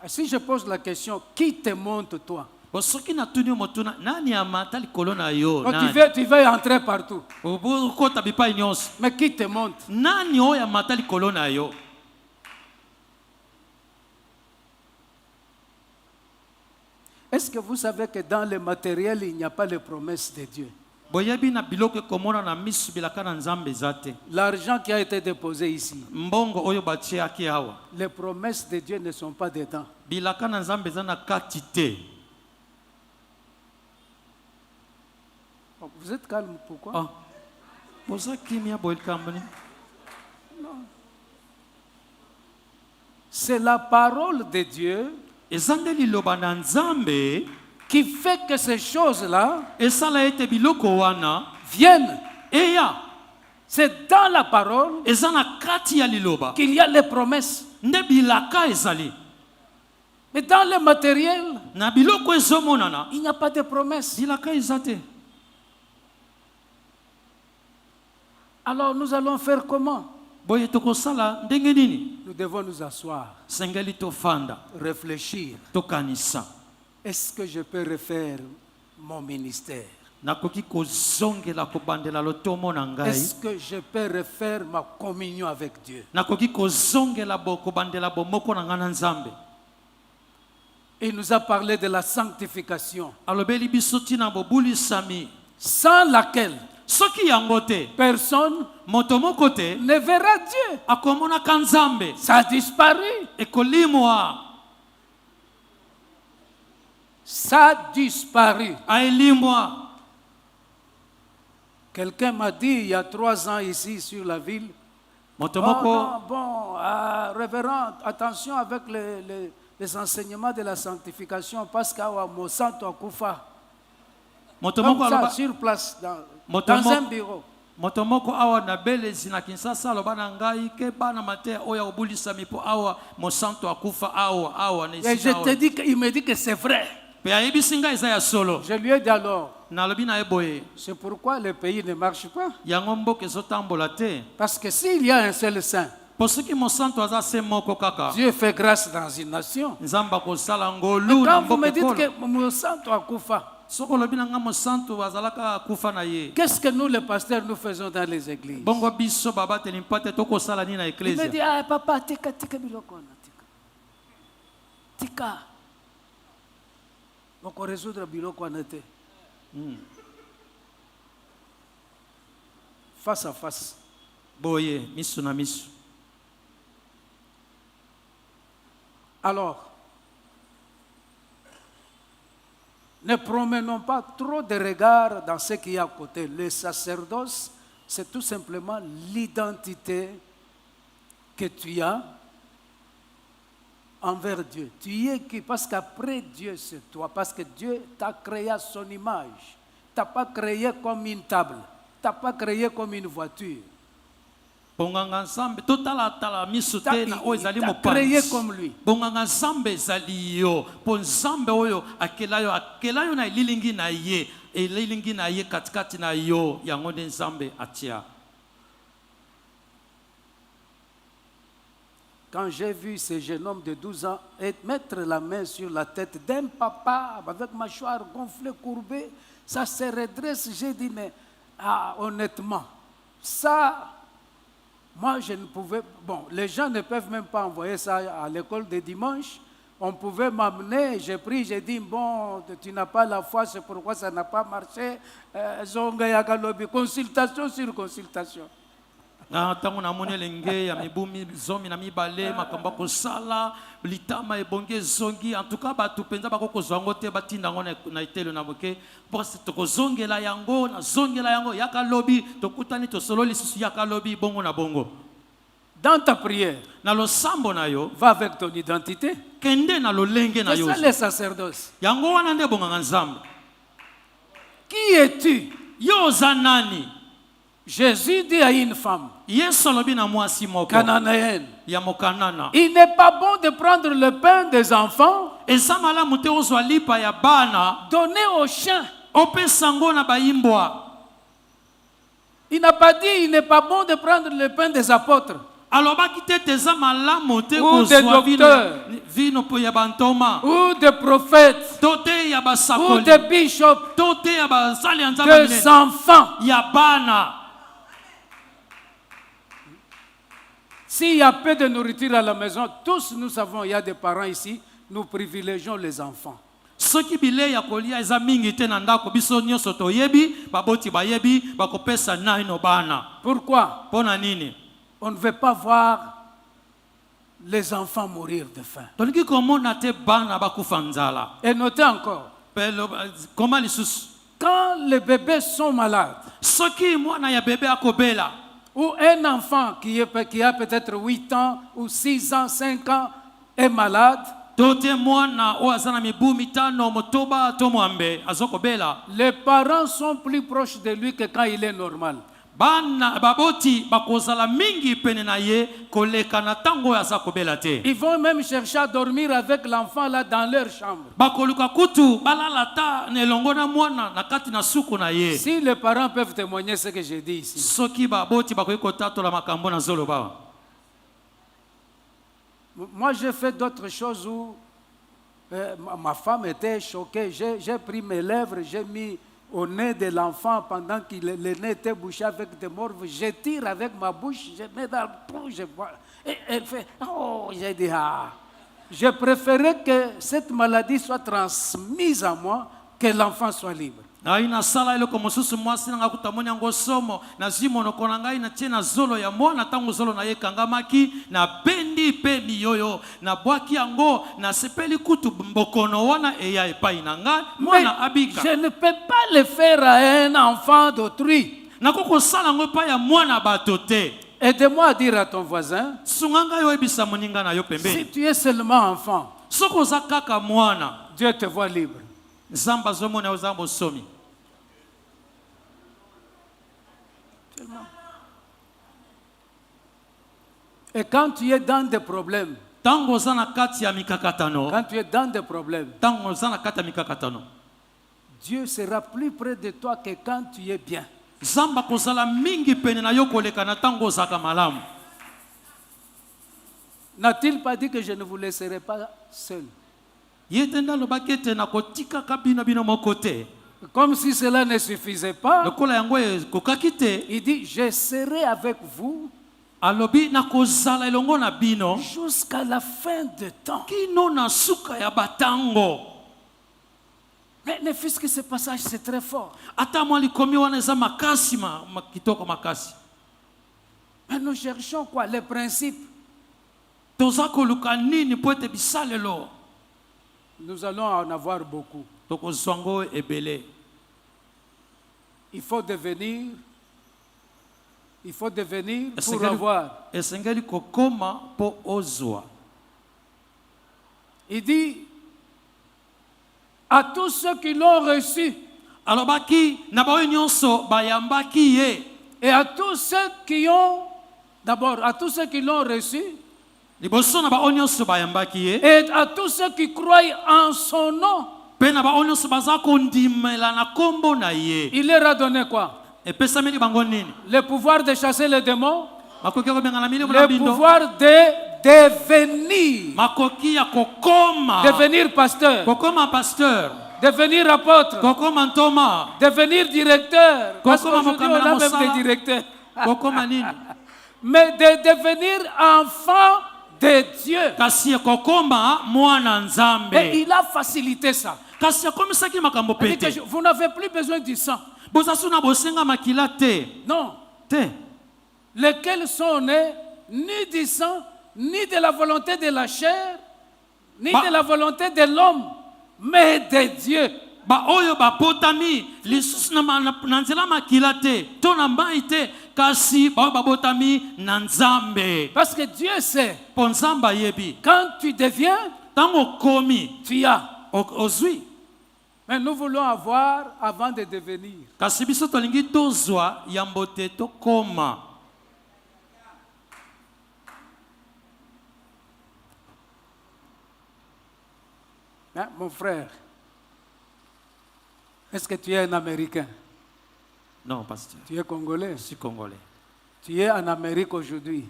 Si je pose la question, qui te monte toi? soki natuni yo motuna nani amata likolo na yo? Oh, nani? tu veux entrer partout. okota bipai nyonso. Mais qui te monte? nani oyo amata likolo na yo? Est-ce que vous savez que dans le matériel, il n'y a pas les promesses de Dieu? boyebi na biloko komona na misu bilaka na nzambe zate. L'argent qui a été déposé ici, Mbongo oyo batiaki awa. les promesses de Dieu ne sont pas dedans. Bilaka na nzambe za na kati te. Vous êtes calme, pourquoi? Ah. Boza kimia boyel kambani. C'est la parole de Dieu Ezande liloba na nzambe qui fait que ces choses-là esala ete biloko wana viennent. eya. C'est dans la parole Eza na kati ya liloba. qu'il y a les promesses. Nde bilaka ezali. Mais dans le matériel, Na biloko ezomonana il n'y a pas de promesses. bilaka ezate. Alors nous allons faire comment? Boye tokosala ndenge nini? Nous devons nous asseoir, Sengeli tofanda réfléchir. tokanisa. Est-ce que je peux refaire mon ministère? Nakoki kozongela kobandela lotomo na ngai. Est-ce que je peux refaire ma communion avec Dieu? Nakoki kozongela kobandela bomoko na ngai na nzambe. Il nous a parlé de la sanctification, Alobeli biso tina bobulisami. sans laquelle Soki yango te, personne moto moko te ne verra Dieu. akomonaka nzambe. Ça a disparu. Ekolimwa, Ça a disparu. aelimwa. Quelqu'un m'a dit il y a 3 ans ici sur la ville, Moto oh, moko non, bon, révérend, attention avec les enseignements de la sanctification parce qu'à Monsanto à Koufa, moto comme moko ça, aloba sur place, dans Motomo- un bureau. moto moko awa na belezi na Kinshasa aloba na ngai ke bana mate oya obulisami po awa mosanto akufa awa na Et esika je te awa. dis qu'il me dit que c'est vrai. Pe ayebisi ngai eza ya solo. Je lui ai dit alors, Nalobi na ye boye c'est pourquoi le pays ne marche pas. yango mboka ezotambola te. Parce que s'il y a un seul saint, Po soki mosanto aza se moko kaka, Dieu fait grâce dans une nation. nzambe akosala Mais ngolu na quand vous me mboka dites ekolo. que Monsanto à Koufa, Soko lobi na ngai mosanto azalaka akufa na ye. qu'est-ce que nous les pasteurs nous faisons dans les églises? Bongo biso babateli mpate tokosala nini na Il me eklesia. dit, ah papa, tika biloko wana, tika. Donc on résoudre biloko wana te. Face à face. Boye misu na misu. Alors, ne promenons pas trop de regards dans ce qu'il y a à côté. Le sacerdoce, c'est tout simplement l'identité que tu as envers Dieu. Tu es qui? Parce qu'après Dieu, c'est toi. Parce que Dieu t'a créé à son image. Tu n'as pas créé comme une table. Tu n'as pas créé comme une voiture. Bonganga nzambe totala misu te na oyo ezali créé mopanzi. comme lui. Bonganga nzambe ezali yo. Po nzambe oyo akela yo na elilingi na ye. Elilingi na ye katikati na yo. Yango nde nzambe atia. Quand j'ai vu ce jeune homme de 12 ans mettre la main sur la tête d'un papa avec mâchoire gonflée, courbée, ça se redresse. J'ai dit, mais honnêtement, ça, moi je ne pouvais... Bon, les gens ne peuvent même pas envoyer ça à l'école de dimanche. On pouvait m'amener, j'ai pris, j'ai dit, bon, tu n'as pas la foi, c'est pourquoi ça n'a pas marché. Consultation sur consultation. Ntango namoni elenge ya mibumi zomi na mibale makambo kosala litama ebonge zongi en tout cas batu penza bakokozwa ngo te batinda ngo na etelo na moke parce tokozongela yango na zongela yango yaka lobi tokutani tosololi susu yaka lobi bongo na bongo. Dans ta prière, Na losambo na yo va avec ton identité. kende na lolenge na C'est yo ça le sacerdoce. yango wana nde bonganga nzambe. Qui es-tu? Yo za nani? Jésus dit à une femme Yesu alobi na mwasi moko cananéenne, ya mokanana il n'est pas bon de prendre le pain des enfants, eza malamu te ozwa lipa ya bana donner aux chiens. opesa ngo na bayimbwa. Il n'a pas dit il n'est pas bon de prendre le pain des apôtres alobaki te teza malamu te Ou des kozwa docteurs. vino po ya bantoma ou des prophètes to te ya ou basakoli des bishops, to te ya basali ya nzambe des minene enfants. ya bana. S'il y a peu de nourriture à la maison, tous nous savons, il y a des parents ici, nous privilégions les enfants. soki bilei ya kolia eza mingi te na ndako biso nyonso toyebi baboti bayebi bakopesa naino bana. Pourquoi? Pona nini? On ne veut pas voir les enfants mourir de faim. Tolingi komona te bana bakufa nzala. Et notez encore, Comment lisusu? quand les bébés sont malades, Soki mwana ya bebe akobela ou un enfant qui a peut-être 8 ans ou 6 ans, 5 ans est malade, tote mwana o azana mibu mitano motoba to mwambe azokobela, les parents sont plus proches de lui que quand il est normal. bana baboti bakozala mingi pene na ye koleka na tango ya zakobela te. Ils vont même chercher à dormir avec l'enfant là dans leur chambre. Bakoluka kutu balala ta nelongo na mwana na kati na suku na ye. Si les parents peuvent témoigner ce que j'ai dit ici. Soki baboti bakoki kotatola makambo na zoloba. Moi, j'ai fait d'autres choses où ma femme était choquée. J'ai pris mes lèvres, j'ai mis au nez de l'enfant pendant que le nez était bouché avec des morves. Je tire avec ma bouche, je mets dans le trou, je vois. Et elle fait, oh, j'ai dit, ah. Je préférais que cette maladie soit transmise à moi, que l'enfant soit libre. Aina sala ile ko mususu mwasi nga kutamoni ngo somo na zimo no konanga ina tena zolo ya mwana tangu zolo na ye kangamaki na bendi pe miyoyo na bwaki yango na sepeli kutu mbokono wana eya epai nanga mwana abika. Je ne peux pas le faire à un enfant d'autrui. Na koko sala ngo pa ya mwana batote. Aide-moi à dire à ton voisin, Sunganga yo ebisa moninga na yo pembeni. si tu es seulement enfant, Soko za kaka mwana, Dieu te voit libre. Zamba zomo na uzambo somi. Et quand tu es dans des problèmes, Tango zana kati ya mikakatano. quand tu es dans des problèmes, Tango zana kati ya mikakatano. Dieu sera plus près de toi que quand tu es bien. Zamba kozala mingi pene na yo koleka na tango zaka malamu. N'a-t-il pas dit que je ne vous laisserai pas seul? Yetenda lobakete na kotika kabino bino mokote. Comme si cela ne suffisait pas, Lokola yango kokakite. il dit, je serai avec vous Alobi na kozala elongo na bino. jusqu'à la fin de temps. Kino na suka ya batango. Mais ne fût-ce que ce passage, c'est très fort. Ata mwali komi wana eza makasi kitoko makasi. Mais nous cherchons quoi? Les principes. Toza koluka nini po ete bisalelo. Nous allons en avoir beaucoup. Tokozwa ngo ebele. Il faut devenir pour avoir. Esengeli kokoma po ozwa. Il dit à tous ceux qui l'ont reçu Alobaki na baoyo nyonso bayambaki ye. et à tous ceux qui ont, d'abord à tous ceux qui l'ont reçu Liboso na baoyo nyonso bayambaki ye. et à tous ceux qui croient en son nom, Pe na baoyo nyonso baza kondimela na kombo na ye. il leur a donné quoi? Epesameli bango nini? Le pouvoir de chasser les démons, Makoki ko benga na milimo na le bindo. pouvoir de devenir, Makoki ya kokoma. devenir pasteur, Kokoma pasteur. devenir apôtre, Kokoma ntoma. devenir directeur. Parce Kokoma qu'aujourd'hui, on a mokamela même mosala. des directeurs. Kokoma nini? Mais de devenir enfant de Dieu. Kasi kokoma mwana nzambe. Et il a facilité ça. Kasi akomisaki makambo Il dit pete. que vous n'avez plus besoin du sang. Bozasuna bosenga makila te. Non. Te. Lesquels sont nés ni du sang, ni de la volonté de la chair, ni de la volonté de l'homme, mais de Dieu. Ba oyo ba potami lisusu na nzela makila te. To na mbai te. Kasi ba botami na nzambe. Parce que Dieu sait, Ponzamba yebi. quand tu deviens, Tango komi. tu as. Ozwi. Mais nous voulons avoir avant de devenir. Kasi biso tolingi tozwa yambote to koma. Hein, mon frère, est-ce que tu es un Américain? Non, pasteur. Tu es Congolais? Je suis congolais. Tu es en Amérique aujourd'hui.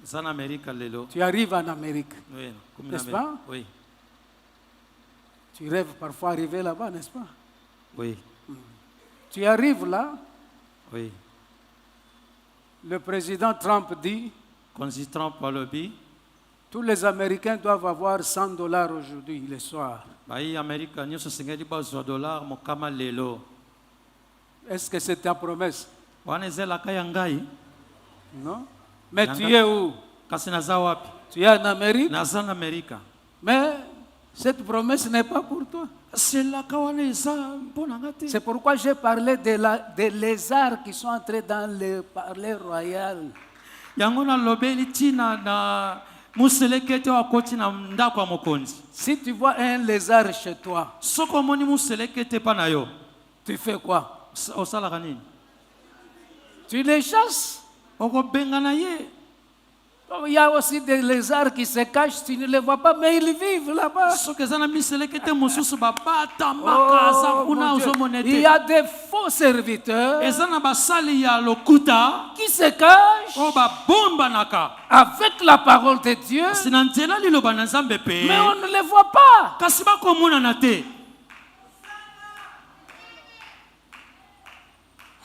Zan Amérique lelo. Tu arrives en Amérique. Oui. N'est-ce pas? Oui. Tu rêves parfois arriver là-bas, n'est-ce pas? Oui. Tu arrives là, Oui. le président Trump dit, Consistrant par le bi. tous les Américains doivent avoir $100 aujourd'hui, le soir. Bayi Amerika nyonso sengeli bazwa dollar mokama lelo. Est-ce que c'est ta promesse? Wana ezelaka ya ngai. Non. Mais tu es où? Kasi naza wapi? Tu es en Amérique? Naza en Amerika. Mais cette promesse n'est pas pour toi. C'est pourquoi j'ai parlé des lézards qui sont entrés dans le palais royal. Si tu vois un lézard chez toi, tu fais quoi? Tu les chasses. Il y a aussi des lézards qui se cachent, tu ne les vois pas, mais ils vivent là-bas. Il y a des faux serviteurs qui se cachent avec la parole de Dieu, mais on ne les voit pas.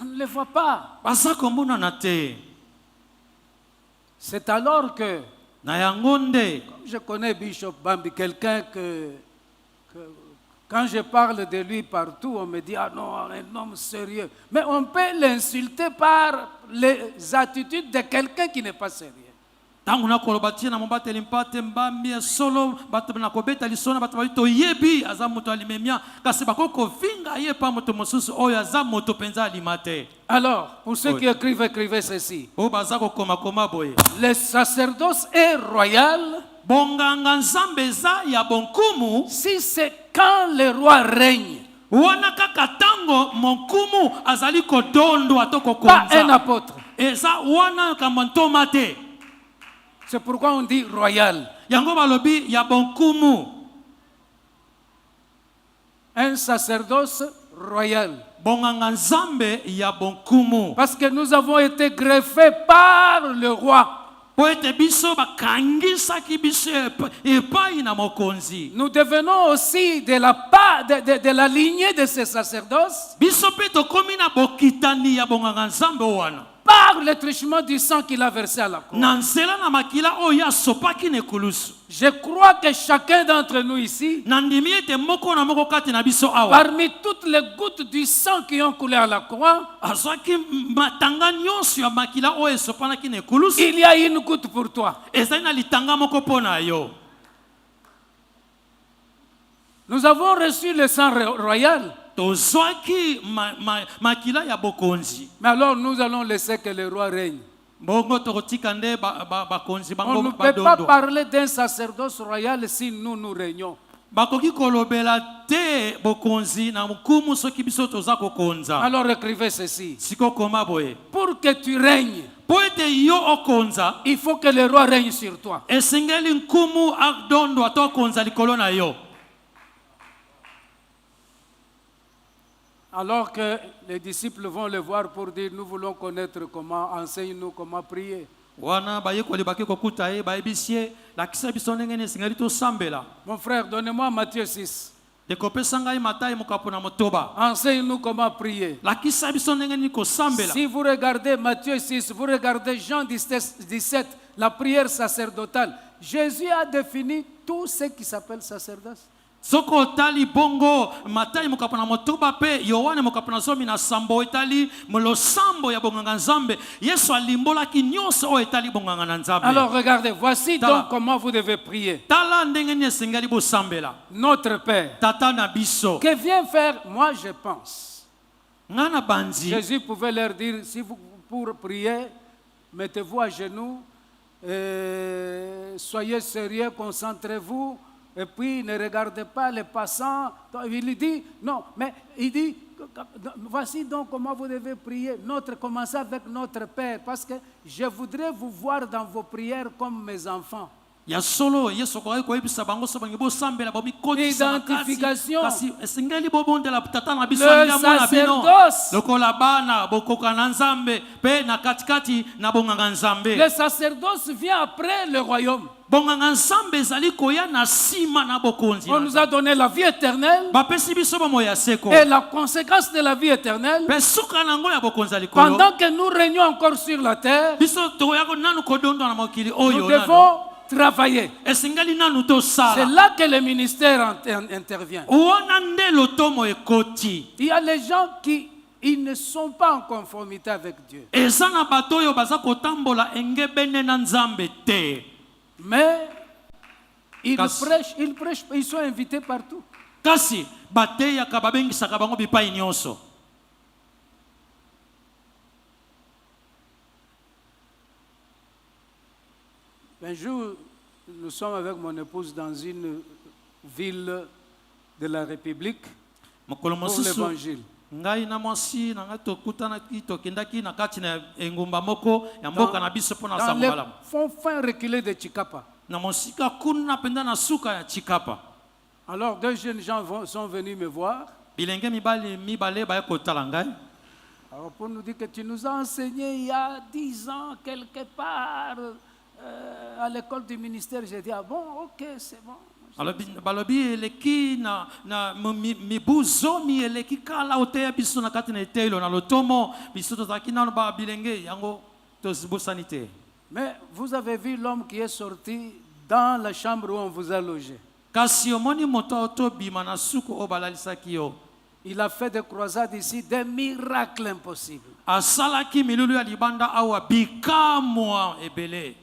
On ne les voit pas. C'est alors que, comme je connais Bishop Bambi, quelqu'un que quand je parle de lui partout, on me dit, ah non, un homme sérieux. Mais on peut l'insulter par les attitudes de quelqu'un qui n'est pas sérieux. Tangu na kolobatia na mobate limpate mbambia solo bato na kobeta lisona bato balito yebi aza moto alimemia kasi bakoko finga ye pa moto mosusu oyo aza moto penza alimate. Alors, pour ceux qui écrivent ceci. O bazako koma koma boye. Le sacerdoce est royal. Bonganga nzambe za ya bonkumu si c'est quand le roi règne. Wana kaka tango monkumu azali kodondo atoko konza. Pas un apôtre. Eza wana kamantomate. C'est pourquoi on dit royal. Yango balobi ya bonkumu. Un sacerdoce royal. Bonganga nzambe ya bonkumu. Parce que nous avons été greffés par le roi. Nous devenons aussi de la lignée de ces sacerdoces. Par le truchement du sang qu'il a versé à la croix. Je crois que chacun d'entre nous ici, parmi toutes les gouttes du sang qui ont coulé à la croix, il y a une goutte pour toi. Nous avons reçu le sang royal. Mais alors nous allons laisser que le roi règne. On ne peut pas parler d'un sacerdoce royal si nous régnons. Alors écrivez ceci. Pour que tu règnes, il faut que le roi règne sur toi. Alors que les disciples vont le voir pour dire, nous voulons connaître comment, enseigne-nous comment prier. Mon frère, donnez-moi Matthieu 6. Enseigne-nous comment prier. Si vous regardez Matthieu 6, vous regardez Jean 17, la prière sacerdotale, Jésus a défini tout ce qui s'appelle sacerdoce. Soko tali bongo matai mukapana motoba pe Yohane mukapana zomi na sambo itali molo sambo ya bonganga nzambe Yesu alimbola ki nyonso o itali bonganga na nzambe. Alors regardez, voici donc comment vous devez prier. Tala ndenge ni sengali bo sambela. Notre Père. Tata na biso. Que vient faire, moi je pense. Ngana banzi. Jésus pouvait leur dire, si vous pour prier, mettez-vous à genoux, soyez sérieux, concentrez-vous. Et puis ne regardez pas les passants. Il dit, non, mais il dit, voici donc comment vous devez prier. Commencez avec notre Père, parce que je voudrais vous voir dans vos prières comme mes enfants. Identification. Le sacerdoce vient après le royaume. On nous a donné la vie éternelle et la conséquence de la vie éternelle. Pendant que nous régnons encore sur la terre, nous devons travailler. esengeli nanu C'est tosala là que le ministère intervient. wana nde lotomo ekoti Il y a les gens qui ils ne sont pas en conformité avec Dieu. eza na bato oyo baza kotambola engebene na nzambe te Mais ils Kasi- prêchent, ils sont invités partout. kasi bateyaka babengisaka bango bipai nyonso. Un jour, nous sommes avec mon épouse dans une ville de la République mokolo pour mosusu l'évangile. ngai na mwasi na ngai tokutanaki tokendaki na kati na engumba moko ya mboka na biso mpo na Dans sango les malamu fonds fins reculés de Chikapa. na mosika kuna mpenza na suka ya chikapa. Alors, deux jeunes gens sont venus me voir. bilenge mibale baya kotala ngai Alors, pour nous dire que tu nous as enseigné il y a 10 ans, quelque part, à l'école du ministère. J'ai dit, ah bon, ok, c'est bon. balobi eleki na mibu zomi eleki kala oteya biso na kati na etelo na lotomo biso tozalaki nano bilenge yango tozibosani te. Mais vous avez vu l'homme qui est sorti dans la chambre où on vous a logé. kasi omoni moto otobima na suku oyo balalisaki yo Il a fait des croisades ici, des miracles impossibles. asalaki milulu ya libanda awa bikamwa ebele.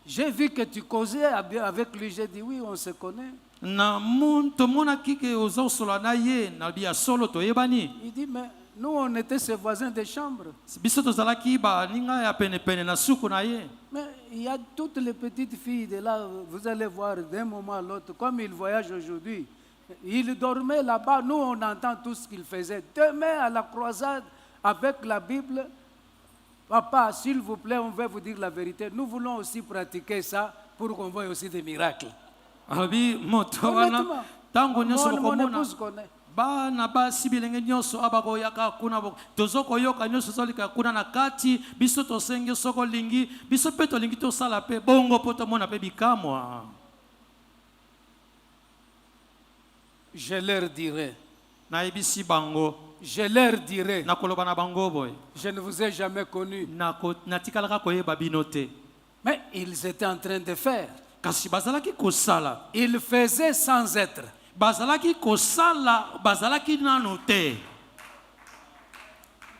J'ai vu que tu causais avec lui. J'ai dit, oui, on se connaît. na tomonaki ke oza osola na ye na bia solo toyebani. Il dit, mais nous, on était ses voisins de chambre. biso tozalaki baninga ya penepene na suku na ye. Mais il y a toutes les petites filles de là, vous allez voir d'un moment à l'autre, comme il voyage aujourd'hui. Il dormait là-bas, nous on entend tout ce qu'il faisait. Demain à la croisade, avec la Bible, papa, s'il vous plaît, on veut vous dire la vérité. Nous voulons aussi pratiquer ça pour qu'on voie aussi des miracles. abi moto wana Honnêtement, tango nyonso mon bokomona épouse connaît. bana basi bilenge nyonso abakoyaka kuna tozokoyoka nyonso ezolika kuna na kati biso tosenge soko lingi biso mpe tolingi tosala mpe bongo mpo tomona mpe bikamwa. Je leur dirai, nayebisi bango je leur dirai, nakoloba na bango boye je ne vous ai jamais connu. natikalaka koyeba bino te. Mais ils étaient en train de faire. kasi bazalaki kosala Ils faisaient sans être. bazalaki kosala bazalaki nanu te.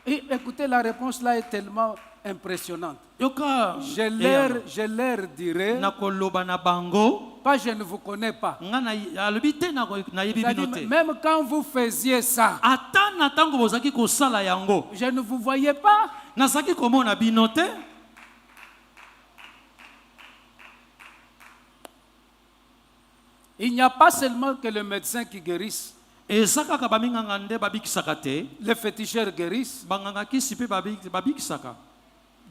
Et écoutez, la réponse là est tellement impressionnante. yoka Je leur dirai, nakoloba na bango pas je ne vous connais pas. nga alobi te nayebi C'est-à-dire, bino te. même quand vous faisiez ça, ata na ntango bozalaki kosala yango je ne vous voyais pas. nazalaki komona bino te. Il n'y a pas seulement que le médecin qui guérisse, eza kaka baminganga nde babikisaka te, les féticheurs guérissent. banganga kisi mpe babikisaka.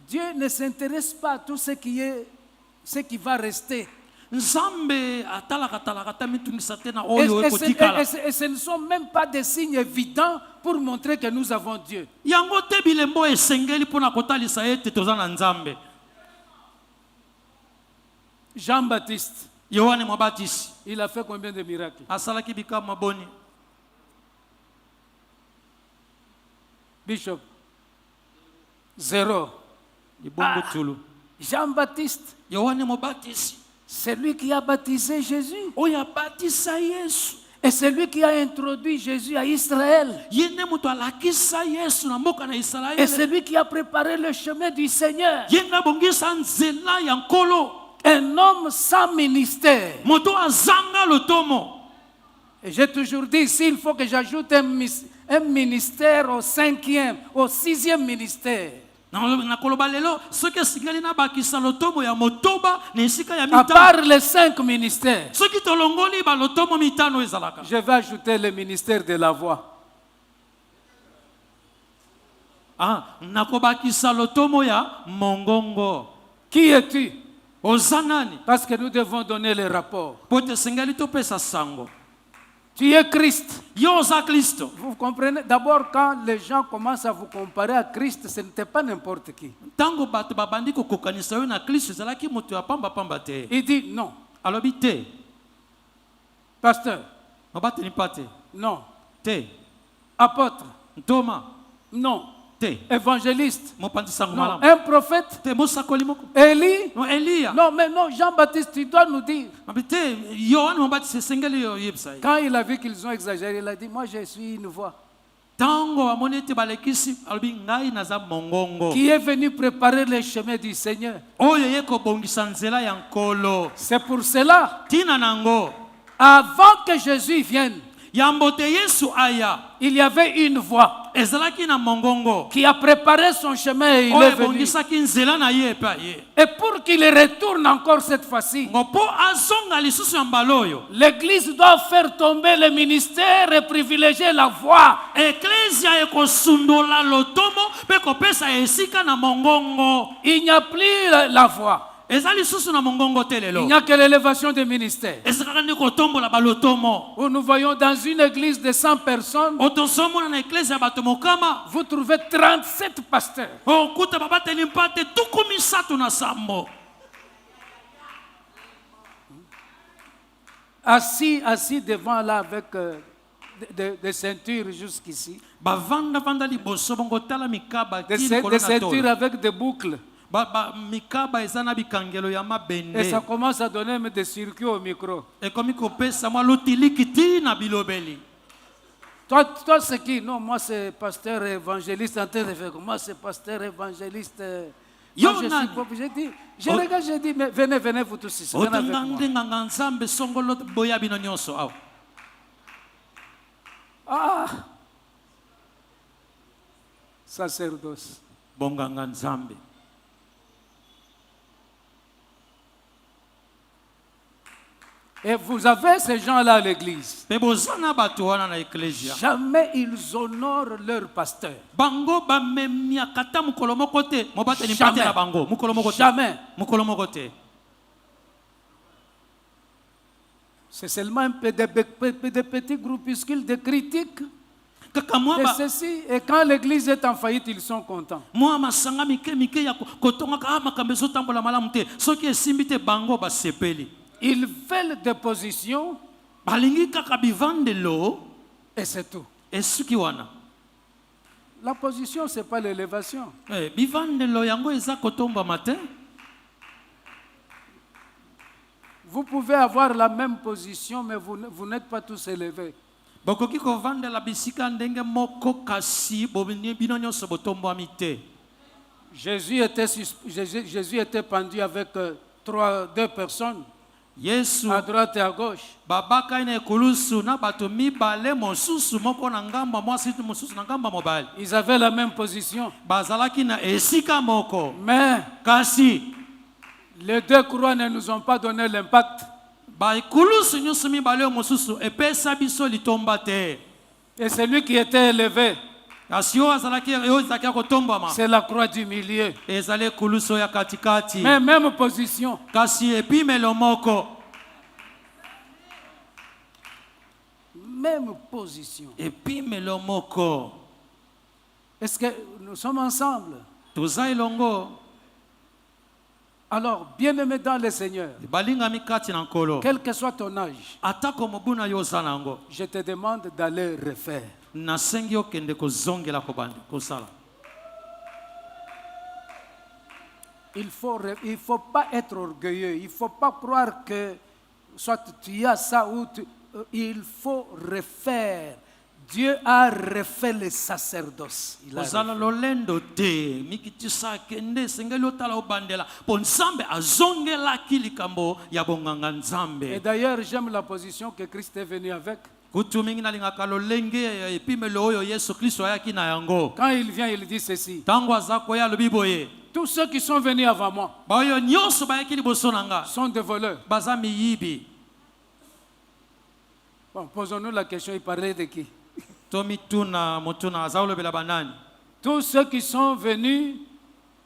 Dieu ne s'intéresse pas à tout ce qui va rester. nzambe atalaka ta mitungisa te na oyo ekotikala. Et ce ne sont même pas des signes évidents pour montrer que nous avons Dieu. yango te bilembo esengeli mpona kotalisa ete toza na nzambe. Jean-Baptiste, yohane mobatisi il a fait combien de miracles? asalaki bikamwa boni? Bishop, 0. libongo tulu. Jean-Baptiste, yohane mobatisi c'est lui qui a baptisé Jésus. oyo abatisa yesu Et c'est lui qui a introduit Jésus à Israël. ye nde moto alakisa yesu na mboka na Et israele. c'est lui qui a préparé le chemin du Seigneur. ye nde abongisa nzela ya nkolo. Un homme sans ministère. moto azanga lotomo. Et j'ai toujours dit, s'il faut que j'ajoute un ministère au 5e, au 6e ministère. nakoloba lelo soki esengeli nabakisa lotomo ya motoba na esika ya À mitano. part les 5 ministères, soki tolongoli balotomo mitano ezalaka. je vais ajouter le ministère de la voix. nakobakisa lotomo ya mongongo. Qui es-tu? oza nani? Parce que nous devons donner les rapports. po tesengeli topesa sango. Tu es Christ. yo oza kristo. Vous comprenez? D'abord, quand les gens commencent à vous comparer à Christ, ce n'était pas n'importe qui. ntango bato babandi kokokanisa yo na kristo ezalaki moto ya pambapamba te. Il dit non. alobi te. Pasteur, mabateli mpa te. non. te. Apôtre, ntoma. non. te évangéliste, mopanzi sango non, malamu un prophète, te mosakoli moko Élie. no Eliya Non, mais non, Jean-Baptiste, tu dois nous dire. mabe te Yohane mobatisi esengeli yo yebisa ye Quand il a vu qu'ils ont exagéré, il a dit, moi je suis une voix ntango amoni ete balekisi alobi ngai naza mongongo qui est venu préparer les chemins du Seigneur. oyo ye kobongisa nzela ya nkolo C'est pour cela, ntina nango avant que Jésus vienne, yambo te Yesu aya il y avait une voix ezalaki na mongongo qui a préparé son chemin et il oyo est venu. ebongisaki nzela na ye epai ye Et pour qu'il retourne encore cette fois-ci, ngo mpo azonga lisusu ya mbala oyo l'Église doit faire tomber le ministère et privilégier la voix. eklesia ekosundola lotomo mpe kopesa esika na mongongo Il n'y a plus la voix. eza lisusu na mongongo te Il lelo n'y a que l'élévation des ministères. ezalaka nde kotombola balotomo Où nous voyons dans une église de 100 personnes, oyo tozomona na eklesia ya bato mokama vous trouvez 37 pasteurs. okuta babateli mpate tuku misato na sambo Assis devant là avec des ceintures jusqu'ici. bavandavanda liboso bongo tala mikaba Des kili kolona ceintures tolo. avec des boucles. mikaba eza na bikangelo ya Et ça mabende commence à donner même des circuits au micro. ekomi kopesa mwa lotiliki ti na bilobeli Toi c'est qui? Non, moi c'est pasteur évangéliste en train de faire. Moi c'est pasteur évangéliste. Yo, Moi, je nani? suis pauvre. J'ai dit, je Oh. regarde, j'ai dit, mais venez vous tous ici. Venez avec otanga moi. nde nganga nzambe songolo boya bino nyonso awa Ah! Sacerdoce. bonganga nzambe Et vous avez ces gens-là à l'église. mpe boza na bato wana na eklesia Jamais ils honorent leur pasteur. bango bamemiaka ata mokolo moko te mobateli Jamais. mpate na bango mokolo moko te Jamais. mokolo moko te C'est seulement un peu de petits groupuscules de critiques kaka de ceci. Et quand l'église est en faillite, ils sont contents. mwa masanga mike mike ya kotongaka makambo ezotambola malamu te soki esimbi te bango basepeli Ils veulent des positions balingi kaka bivandelo et c'est tout. esuki wana La position, ce n'est pas l'élévation. bivandelo yango eza kotombama te Vous pouvez avoir la même position, mais vous n'êtes pas tous élevés. bokoki kovandela bisika ndenge moko kasi bino nyonso botombwami te Jésus était pendu avec deux personnes, yesu à droite et à gauche. babakai na ekulusu na bato mibale mosusu moko na ngamba mwasi mosusu na ngamba mobali Ils avaient la même position. bazalaki na esika moko Mais kasi les deux croix ne nous ont pas donné l'impact. baekulusu nyonso mibale oyo mosusu epesa biso litomba te Et celui qui était élevé, kasi oyo ezalaki ya kotombama c'est la croix du milieu. ezali ekulusu oyo ya katikati Mais même position. kasi epimelo moko Même position. epimelo moko Est-ce que nous sommes ensemble? toza elongo Alors, bien-aimé dans le Seigneur, balingami kati na nkolo quel que soit ton âge, atako mobu na yo oza na yango je te demande d'aller refaire. nasengi okende kozongela kosala Il faut pas être orgueilleux. Il ne faut pas croire que soit tu as ça ou il faut refaire. Dieu a refait le sacerdoce. Il a kozala lolendo te mikitisa akende esengeli otala obandela mpo nzambe azongelaki likambo ya bonganga Et nzambe d'ailleurs, j'aime la position que Christ est venu avec. kutu mingi nalingaka lolenge ya epimelo oyo yesu kristo ayaki na yango Quand il vient, il dit ceci. ntango aza koya alobi boye Tous ceux qui sont venus avant moi baoyo nyonso bayaki liboso na nga sont des voleurs. baza miyibi Bon, posons-nous la question, il parlait de qui? to mituna motuna aza olobela banani Tous ceux qui sont venus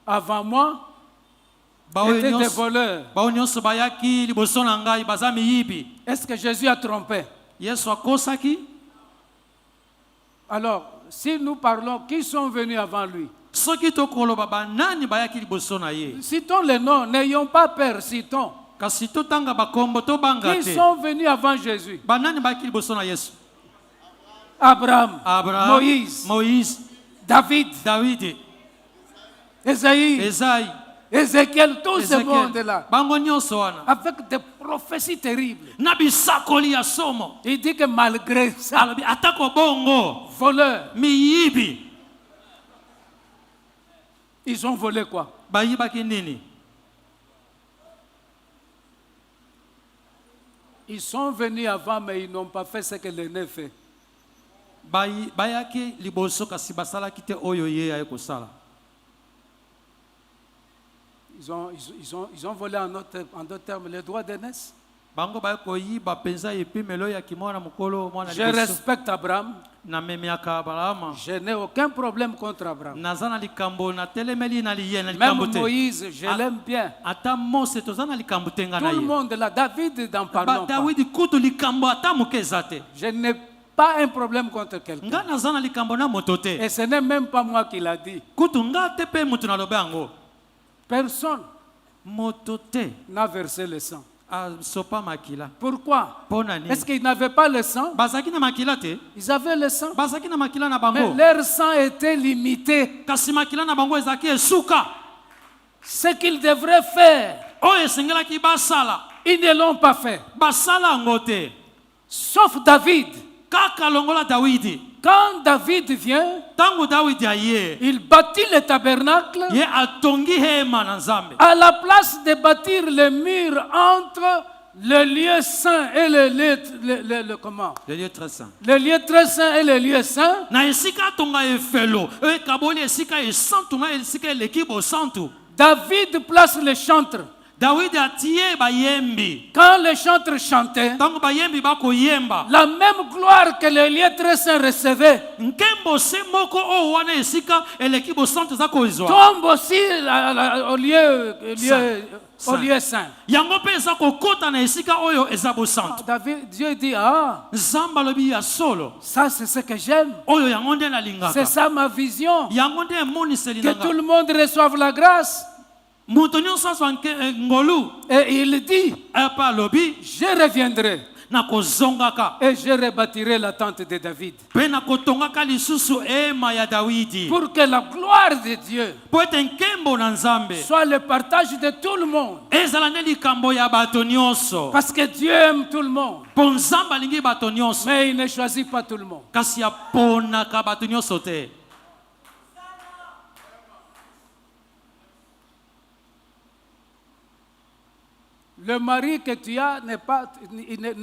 avant moi étaient des voleurs. baoyo nyonso bayaki liboso na ngai baza miyibi Est-ce que Jésus a trompé? yesu akosaki Alors, si nous parlons, qui sont venus avant lui? soki tokoloba banani bayaki liboso na ye Citons les noms, n'ayons pas peur, citons. kasi totanga bakombo tobanga Qui te sont venus avant Jésus? banani bayaki liboso na yesu Abraham, abraham Moïse, moïse David, David, Esaïe, Esaïe, Ézéchiel, tout ce Ezekiel. monde-là, Bango nyonso wana. avec des prophéties terribles. Na bisakoli ya somo. Il dit que malgré ça, Alobi atako bongo, voleurs, miyibi, ils ont volé quoi? bayibaki nini? Ils sont venus avant, mais ils n'ont pas fait ce que l'aîné fait. Bayaki liboso kasi basalaki te oyo ye aye kosala. Ils ont volé en d'autres termes les droits d'aînesse. Bango baye koyiba penza epi melo ya kimwana mukolo mwana Je respecte Abraham. na memiaka Abrahama. Je n'ai aucun problème contre Abraham. Nazana likambo na telemeli na liye na Même likambo te. Moïse, je l'aime bien. Ata Mose tozana likambo te nga Tout na le ye. monde là, David, n'en Ba parlons pas. David kutu likambo ata muke ezate. Je n'ai pas un problème contre quelqu'un. Nga nazana likambo na moto te. Et ce n'est même pas moi qui l'a dit. Kutu nga te pe mutu na lobe yango. Personne Moto te. n'a versé le sang. A sopa makila. Pourquoi? Pona nini? Est-ce qu'ils n'avaient pas le sang? Bazaki na makila te. Ils avaient le sang. Bazaki na makila na Mais bango. leur sang était limité. Kasi makila na bango ezaki esuka. Ce qu'ils devraient faire, Oyo esengelaki basala. ils ne l'ont pas fait. Basala yango te. Sauf David. Kaka longola Dawidi. Quand David vient, Tango Dawidi aye. il bâtit le tabernacle. Ye atongi hema na Nzambe. À la place de bâtir le mur entre le lieu saint et comment? Le lieu très saint. Le lieu très saint et le lieu saint, Na esika tonga efelo. E kaboli esika esantu na esika elekibo santu. David place le chantre. Dawidi atie bayembi. Quand le chantre chantait, Tango bayembi bako yemba. la même gloire que le lieu très saint recevait Nkembo se moko o wana esika elekibo santu zako izwa. tombe aussi au Saint. lieu saint. Yango pe ezako kota na esika oyo ezabo santu. David, Dieu dit, ah, Nzamba lobi ya solo. ça c'est ce que j'aime. Oyo yango nde na lingaka. C'est ça ma vision. Yango nde emoniseli Que nanga. tout le monde reçoive la grâce. Moto nyonso azwa ngolu. Et il dit, Epa lobi je reviendrai na kozongaka. et je rebâtirai la tente de David. Pe na kotongaka lisusu ema ya Dawidi. Pour que la gloire de Dieu Po ete nkembo na Nzambe soit le partage de tout le monde. ezala nde likambo ya bato nyonso. Parce que Dieu aime tout le monde. Po Nzambe alingi bato nyonso. Mais il ne choisit pas tout le monde. Kasi aponaka bato nyonso te. Le mari que tu as n'est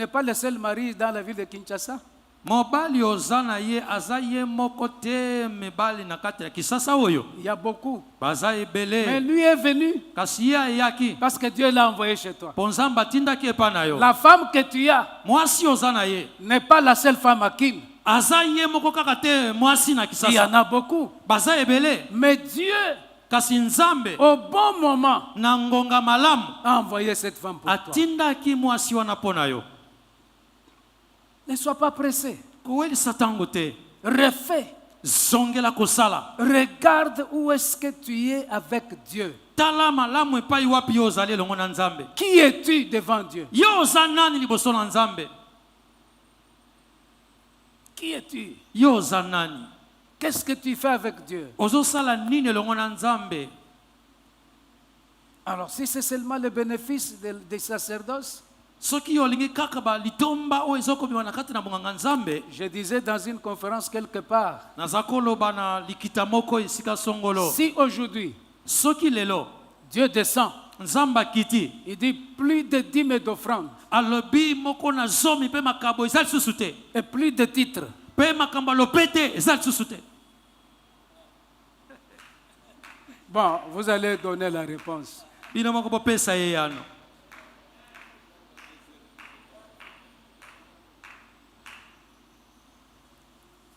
pas le seul mari dans la ville de Kinshasa. Mobali oza na ye aza ye moko te mibali na kati ya Kisasa oyo. Il y a beaucoup. Baza Mais ebele. lui est venu Kasi ye ayaki. parce que Dieu l'a envoyé chez toi. Po Nzambe atindaki epa na yo. La femme que tu as Mwasi oza na ye. n'est pas la seule femme à Kim. Aza ye moko kaka te mwasi na Il y en Kisasa. a beaucoup. Baza ebele. Mais Dieu, Kasi Nzambe au bon moment, na ngonga malamu a envoyé cette femme pour toi. atindaki mwasi wana mpo na yo. Ne sois pas pressé. Kowelisa ntango te. Refais. Zongela kosala. Regarde où est-ce que tu es avec Dieu. Tala malamu epai wapi yo ozali elongo na Nzambe. Qui es-tu devant Dieu? Yo oza nani liboso na Nzambe? Qui es-tu? Yo oza nani? Qu'est-ce que tu fais avec Dieu? Ozosala nini elongo na Nzambe? Alors, si c'est seulement le bénéfice des sacerdoces, Soki yo olingi kaka ba litomba oyo ezokobima na kati na bonganga Nzambe. je disais dans une conférence quelque part, Naza koloba na likita moko esika songolo. si aujourd'hui Soki lelo Dieu descend, Nzambe akiti il dit plus de dîmes d'offrandes alobi moko na zomi mpe makabo eza lisusu te. et plus de titres, Mpe makambo alobi te eza lisusu te. bon, vous allez donner la réponse. Bino moko bopesa ye yano.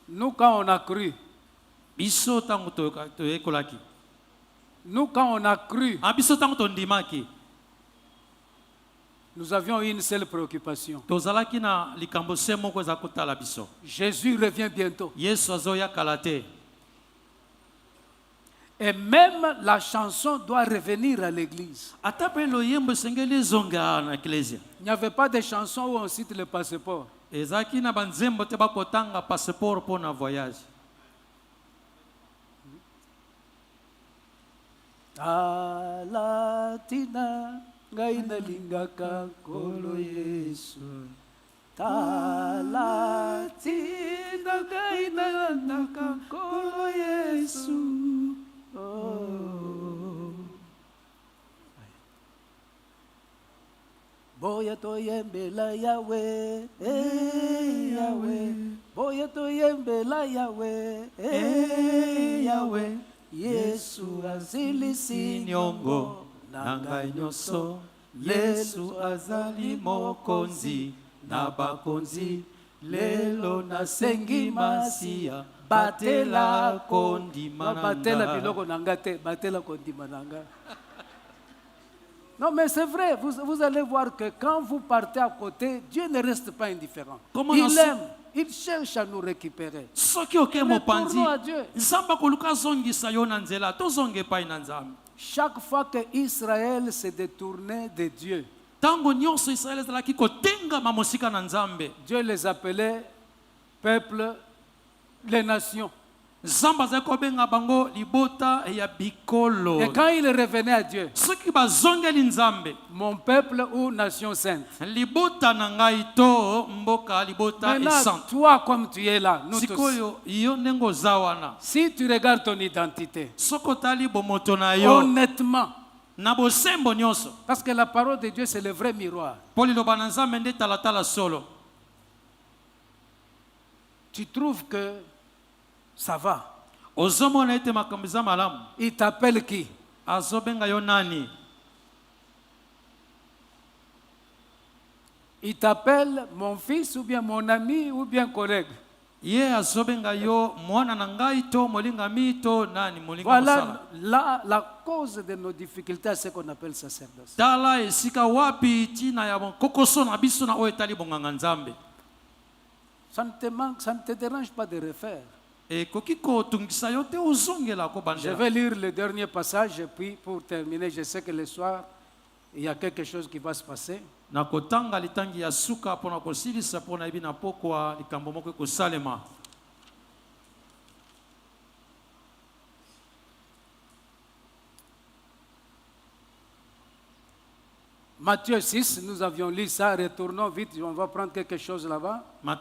Nous, quand on a cru, Biso tango toyekolaki. nous, quand on a cru, Biso tango tondimaki. nous avions une seule préoccupation. Tozalaki na likambo se moko eza kotala biso. Jésus revient bientôt. Yesu azoyakala te. Et même la chanson doit revenir à l'église. Ata mpe loyembo esengeli ezonga na eklesia. Il n'y avait pas de chanson où on cite le passeport. Ezalaki na banzembo te bakotanga passeport mpo na voyage. Talatina ngai nalingaka nkolo Yesu. Talatina ngai nalingaka nkolo Yesu. Oh. Boya toyembela Yahweh, Yahweh. Boya toyembela Yahweh, Yahweh. Yesu azilisi Nyongo nangai nyoso. Yesu azali mokonzi na bakonzi. Lelo nasengi Masia. Batela kondima batela biloko nanga te, batela kondima nanga. Non, mais c'est vrai, vous allez voir que quand vous partez à côté, Dieu ne reste pas indifférent. Il aime, il cherche à nous récupérer. Retournons à Dieu. Chaque fois que Israël s'est détourné de Dieu, Dieu les appelait peuple, les nations. Et quand il revenait à Dieu, mon peuple ou nation sainte. Maintenant, toi comme tu es là, nous tous, si tu regardes ton identité, honnêtement, parce que la parole de Dieu c'est le vrai miroir. Tu trouves que ça va. Il t'appelle qui? Il t'appelle mon fils ou bien mon ami ou bien collègue. Voilà la cause de nos difficultés, c'est ce qu'on appelle sacerdoce. Ça ne te dérange pas de refaire. Je vais lire le dernier passage et puis pour terminer, je sais que le soir, il y a quelque chose qui va se passer. Matthieu 6, nous avions lu ça, retournons vite, on va prendre quelque chose là-bas. Non,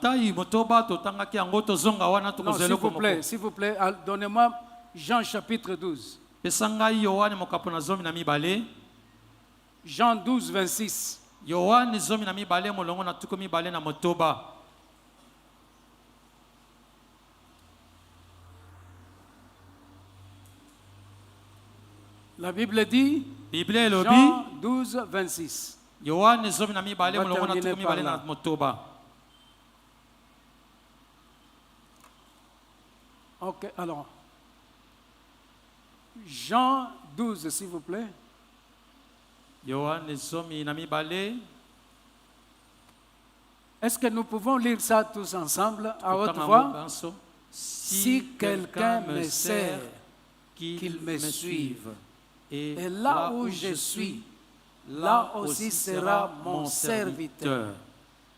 s'il vous plaît, donnez-moi Jean chapitre 12. Jean 12, 26. La Bible dit, Jean 12, 26. Ok, alors. Jean 12, s'il vous plaît. Est-ce que nous pouvons lire ça tous ensemble à haute voix? Si quelqu'un me sert, qu'il me suive. Et là où je suis, là aussi sera mon serviteur.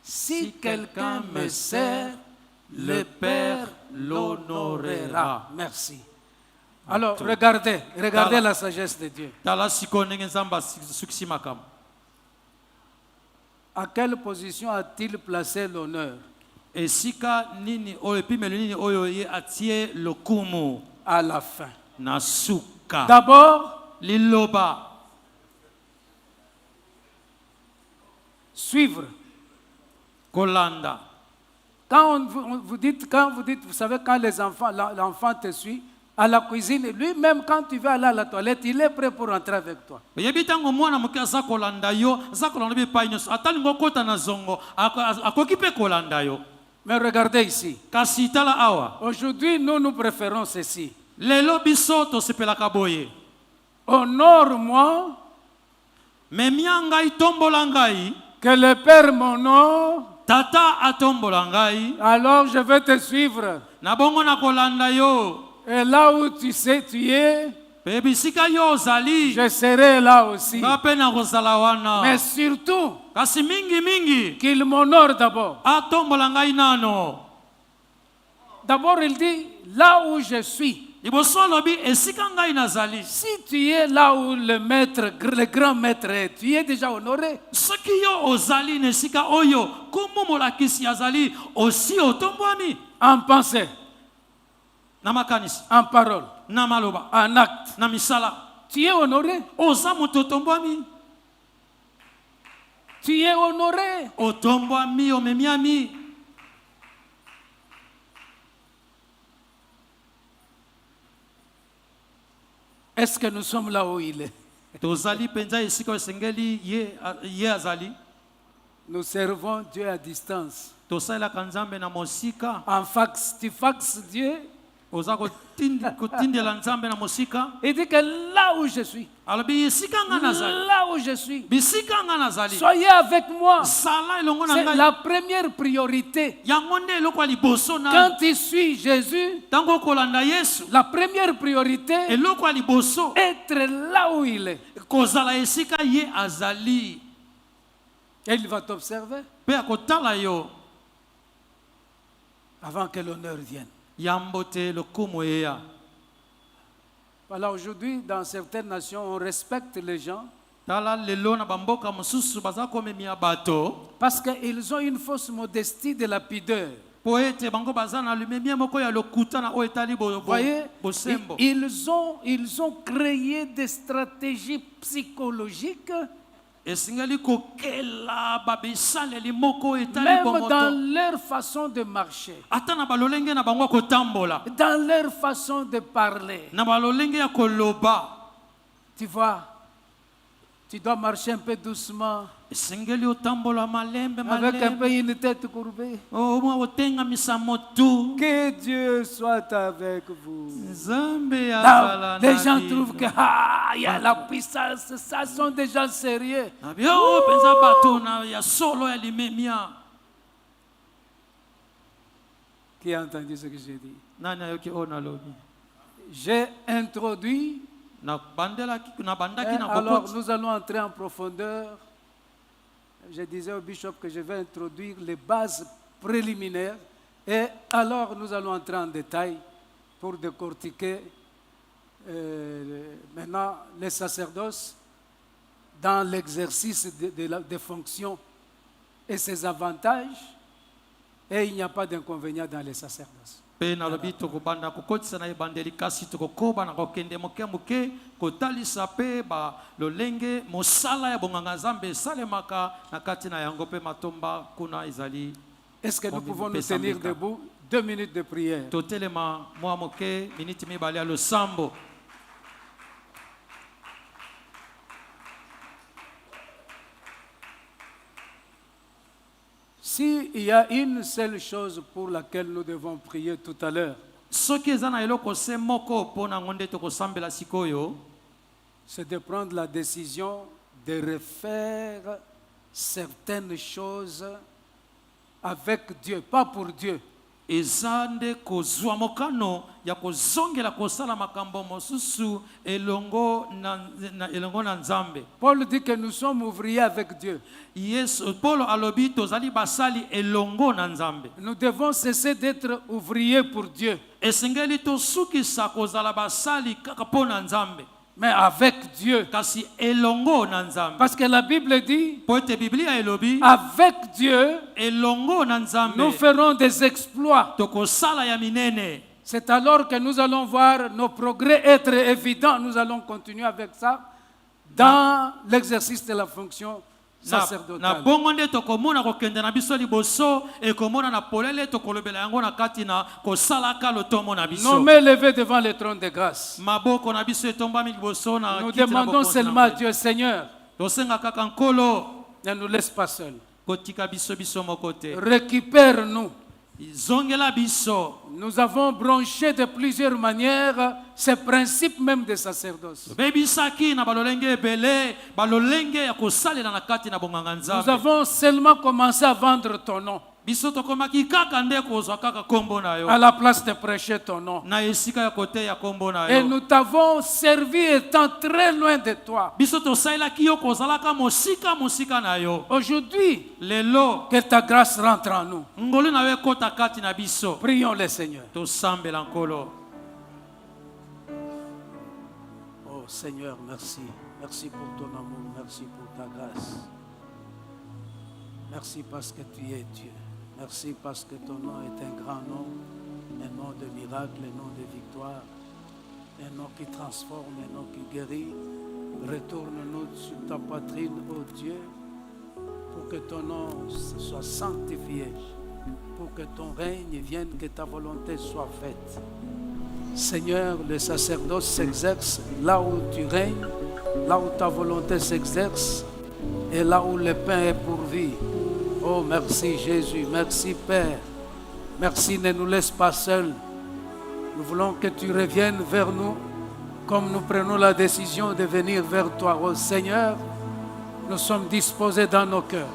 Si quelqu'un me sert, le Père l'honorera. Merci. Alors, regardez la sagesse de Dieu. À quelle position a-t-il placé l'honneur? À la fin. D'abord, suivre. Kolanda. Quand vous dites, vous savez, quand l'enfant te suit à la cuisine, lui-même, quand tu vas aller à la toilette, il est prêt pour rentrer avec toi. Mais regardez ici. Aujourd'hui, nous préférons ceci. Honore-moi, que le Père m'honore, alors je vais te suivre. Et là où tu sais tu es, je serai là aussi. Mais surtout, qu'il m'honore d'abord. D'abord, il dit, là où je suis. liboso alobi esika ngai nazali. Si tu es là où le maître, le grand maître est, tu es déjà honoré. Soki yo ozali na esika oyo kombo molakisi azali osi otombwami. En pensée, Na makanisi, en parole, na maloba, en acte. na misala. Tu es honoré. Oza moto otombwami. Tu es honoré. Otombwami omemiami. Est-ce que nous sommes là où il est? Tozali penza esika esengeli ye azali. Nous servons Dieu à distance. Tosalelaka Nzambe na mosika. En fax, tu faxes Dieu. Oza kotindela Nzambe na mosika. Il dit que là où je suis, Alobi esika nga nazali. là où je suis, Bisika nga nazali. soyez avec moi. Sala elongo na C'est ngai. la première priorité. Yango nde eloko ya liboso na. Quand tu suis Jésus, Tango kolanda Yesu. la première priorité, Eloko ya liboso. être là où il est. Kozala esika ye azali. Et il va t'observer Pe akotala yo. avant que l'honneur vienne. Yambote lokumu eya. Voilà, aujourd'hui, dans certaines nations, on respecte les gens Tala lelo na bamboka mosusu baza komemia bato. parce qu'ils ont une fausse modestie de la pudeur. Poete bango baza na lumemia moko ya lokuta na oetali Vous voyez, bosembo. ils ont créé des stratégies psychologiques, Esingeli kokela babisaleli moko etali même dans bomoto. leur façon de marcher, Ata na balolenge na bango kotambola. dans leur façon de parler. Na balolenge ya koloba. Tu vois, tu dois marcher un peu doucement, Esingeli otambola malembe avec un peu malembe. une tête courbée. Oh mwa otenga misamotu. Que Dieu soit avec vous. Nzambe Là, azala les na gens bino. trouvent que il y a la puissance, ça sont des gens sérieux. Na bio penza bato na ya solo ya limemia. Qui a entendu ce que j'ai dit? Nani ayoki ona lobi. J'ai introduit, Na bandela na et bandaki na alors kokoti. nous allons entrer en profondeur. Je disais au bishop que je vais introduire les bases préliminaires et alors nous allons entrer en détail pour décortiquer maintenant les sacerdoces dans l'exercice des fonctions et ses avantages, et il n'y a pas d'inconvénient dans les sacerdoces. Pe na lobi tokobanda kokotisa na ebandeli kasi tokokoba na kokende moke moke kotalisa pe ba lolenge mosala ya bonganga Nzambe esalemaka na kati na yango pe matomba kuna ezali. Est-ce que nous On pouvons peut nous tenir s'embêter. debout 2 minutes de prière? Totelema mwa moke miniti mibale ya losambo. S'il y a une seule chose pour laquelle nous devons prier tout à l'heure, Soki eza na eloko se moko mpo na ngo nde tokosambela sikoyo. c'est de prendre la décision de refaire certaines choses avec Dieu, pas pour Dieu. Eza nde kozwa mokano ya kozongela kosala makambo mosusu elongo na Nzambe. Paul dit que nous sommes ouvriers avec Dieu. Yes, Paulo alobi tozali basali elongo na Nzambe. Nous devons cesser d'être ouvriers pour Dieu, Esengeli tosukisa kozala basali kaka mpo na Nzambe. mais avec Dieu. Kasi elongo na Nzambe. Parce que la Bible dit, Po ete Biblia elobi avec Dieu, elongo na Nzambe nous ferons des exploits. tokosala ya minene. C'est alors que nous allons voir nos progrès être évidents. Nous allons continuer avec ça dans l'exercice de la fonction Na sacerdotale. bongo nde tokomona kokende na biso liboso ekomona na polele tokolobela yango na kati na kosalaka lotomo na Nos biso. mains levées devant le trône de grâce. Maboko na biso etombami liboso na Nous kiti na demandons bokonzi na seulement à Nzambe. Dieu, Seigneur, Tosenga kaka nkolo ne nous laisse pas seuls. kotika biso moko te. Récupère-nous. Zongela biso. Nous avons branché de plusieurs manières ces principes même des sacerdoces. Bebisaki na balolenge ebele balolenge ya kosalela na kati na bonganga Nous Nzambe. avons seulement commencé à vendre ton nom, Biso tokomaki kaka nde kozwa kaka kombo na yo. à la place de prêcher ton nom. Na esika ya kote ya kombo na Et yo. nous t'avons servi étant très loin de toi. Biso tosalelaki yo kozalaka mosika na yo. Aujourd'hui, Lelo que ta grâce rentre en nous. ngolu na yo ekota kati na biso. Prions le Seigneur. Tosambela nkolo. Seigneur, merci. Merci pour ton amour, merci pour ta grâce. Merci parce que tu es Dieu. Merci parce que ton nom est un grand nom, un nom de miracle, un nom de victoire, un nom qui transforme, un nom qui guérit. Retourne-nous sur ta poitrine, ô Dieu, pour que ton nom soit sanctifié, pour que ton règne vienne, que ta volonté soit faite. Seigneur, le sacerdoce s'exerce là où tu règnes, là où ta volonté s'exerce et là où le pain est pourvu. Oh, merci Jésus, merci Père. Merci, ne nous laisse pas seuls. Nous voulons que tu reviennes vers nous comme nous prenons la décision de venir vers toi. Oh Seigneur, nous sommes disposés dans nos cœurs.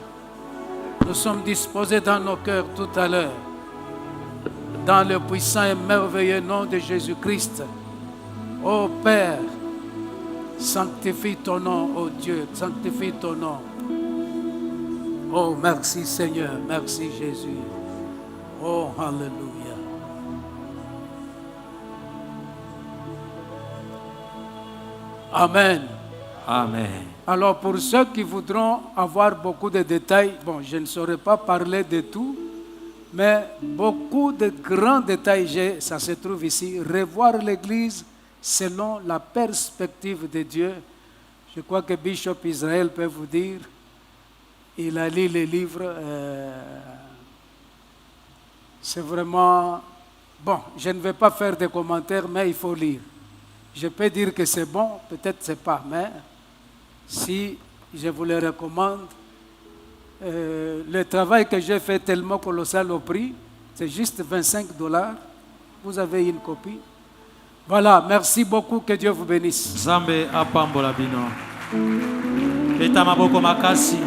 Nous sommes disposés dans nos cœurs tout à l'heure. Dans le puissant et merveilleux nom de Jésus-Christ. Oh Père, sanctifie ton nom, oh Dieu, sanctifie ton nom. Oh, merci Seigneur, merci Jésus. Oh, alléluia. Amen. Amen. Alors pour ceux qui voudront avoir beaucoup de détails, bon, je ne saurais pas parler de tout, mais beaucoup de grands détails, ça se trouve ici. Revoir l'Église selon la perspective de Dieu. Je crois que Bishop Israël peut vous dire, il a lu les livres. C'est vraiment... Bon, je ne vais pas faire de commentaires, mais il faut lire. Je peux dire que c'est bon, peut-être c'est pas, mais si je vous le recommande, le travail que j'ai fait tellement colossal au prix, c'est juste $25. Vous avez une copie. Voilà, merci beaucoup, que Dieu vous bénisse. Zambe apambola bino. Eta maboko makasi.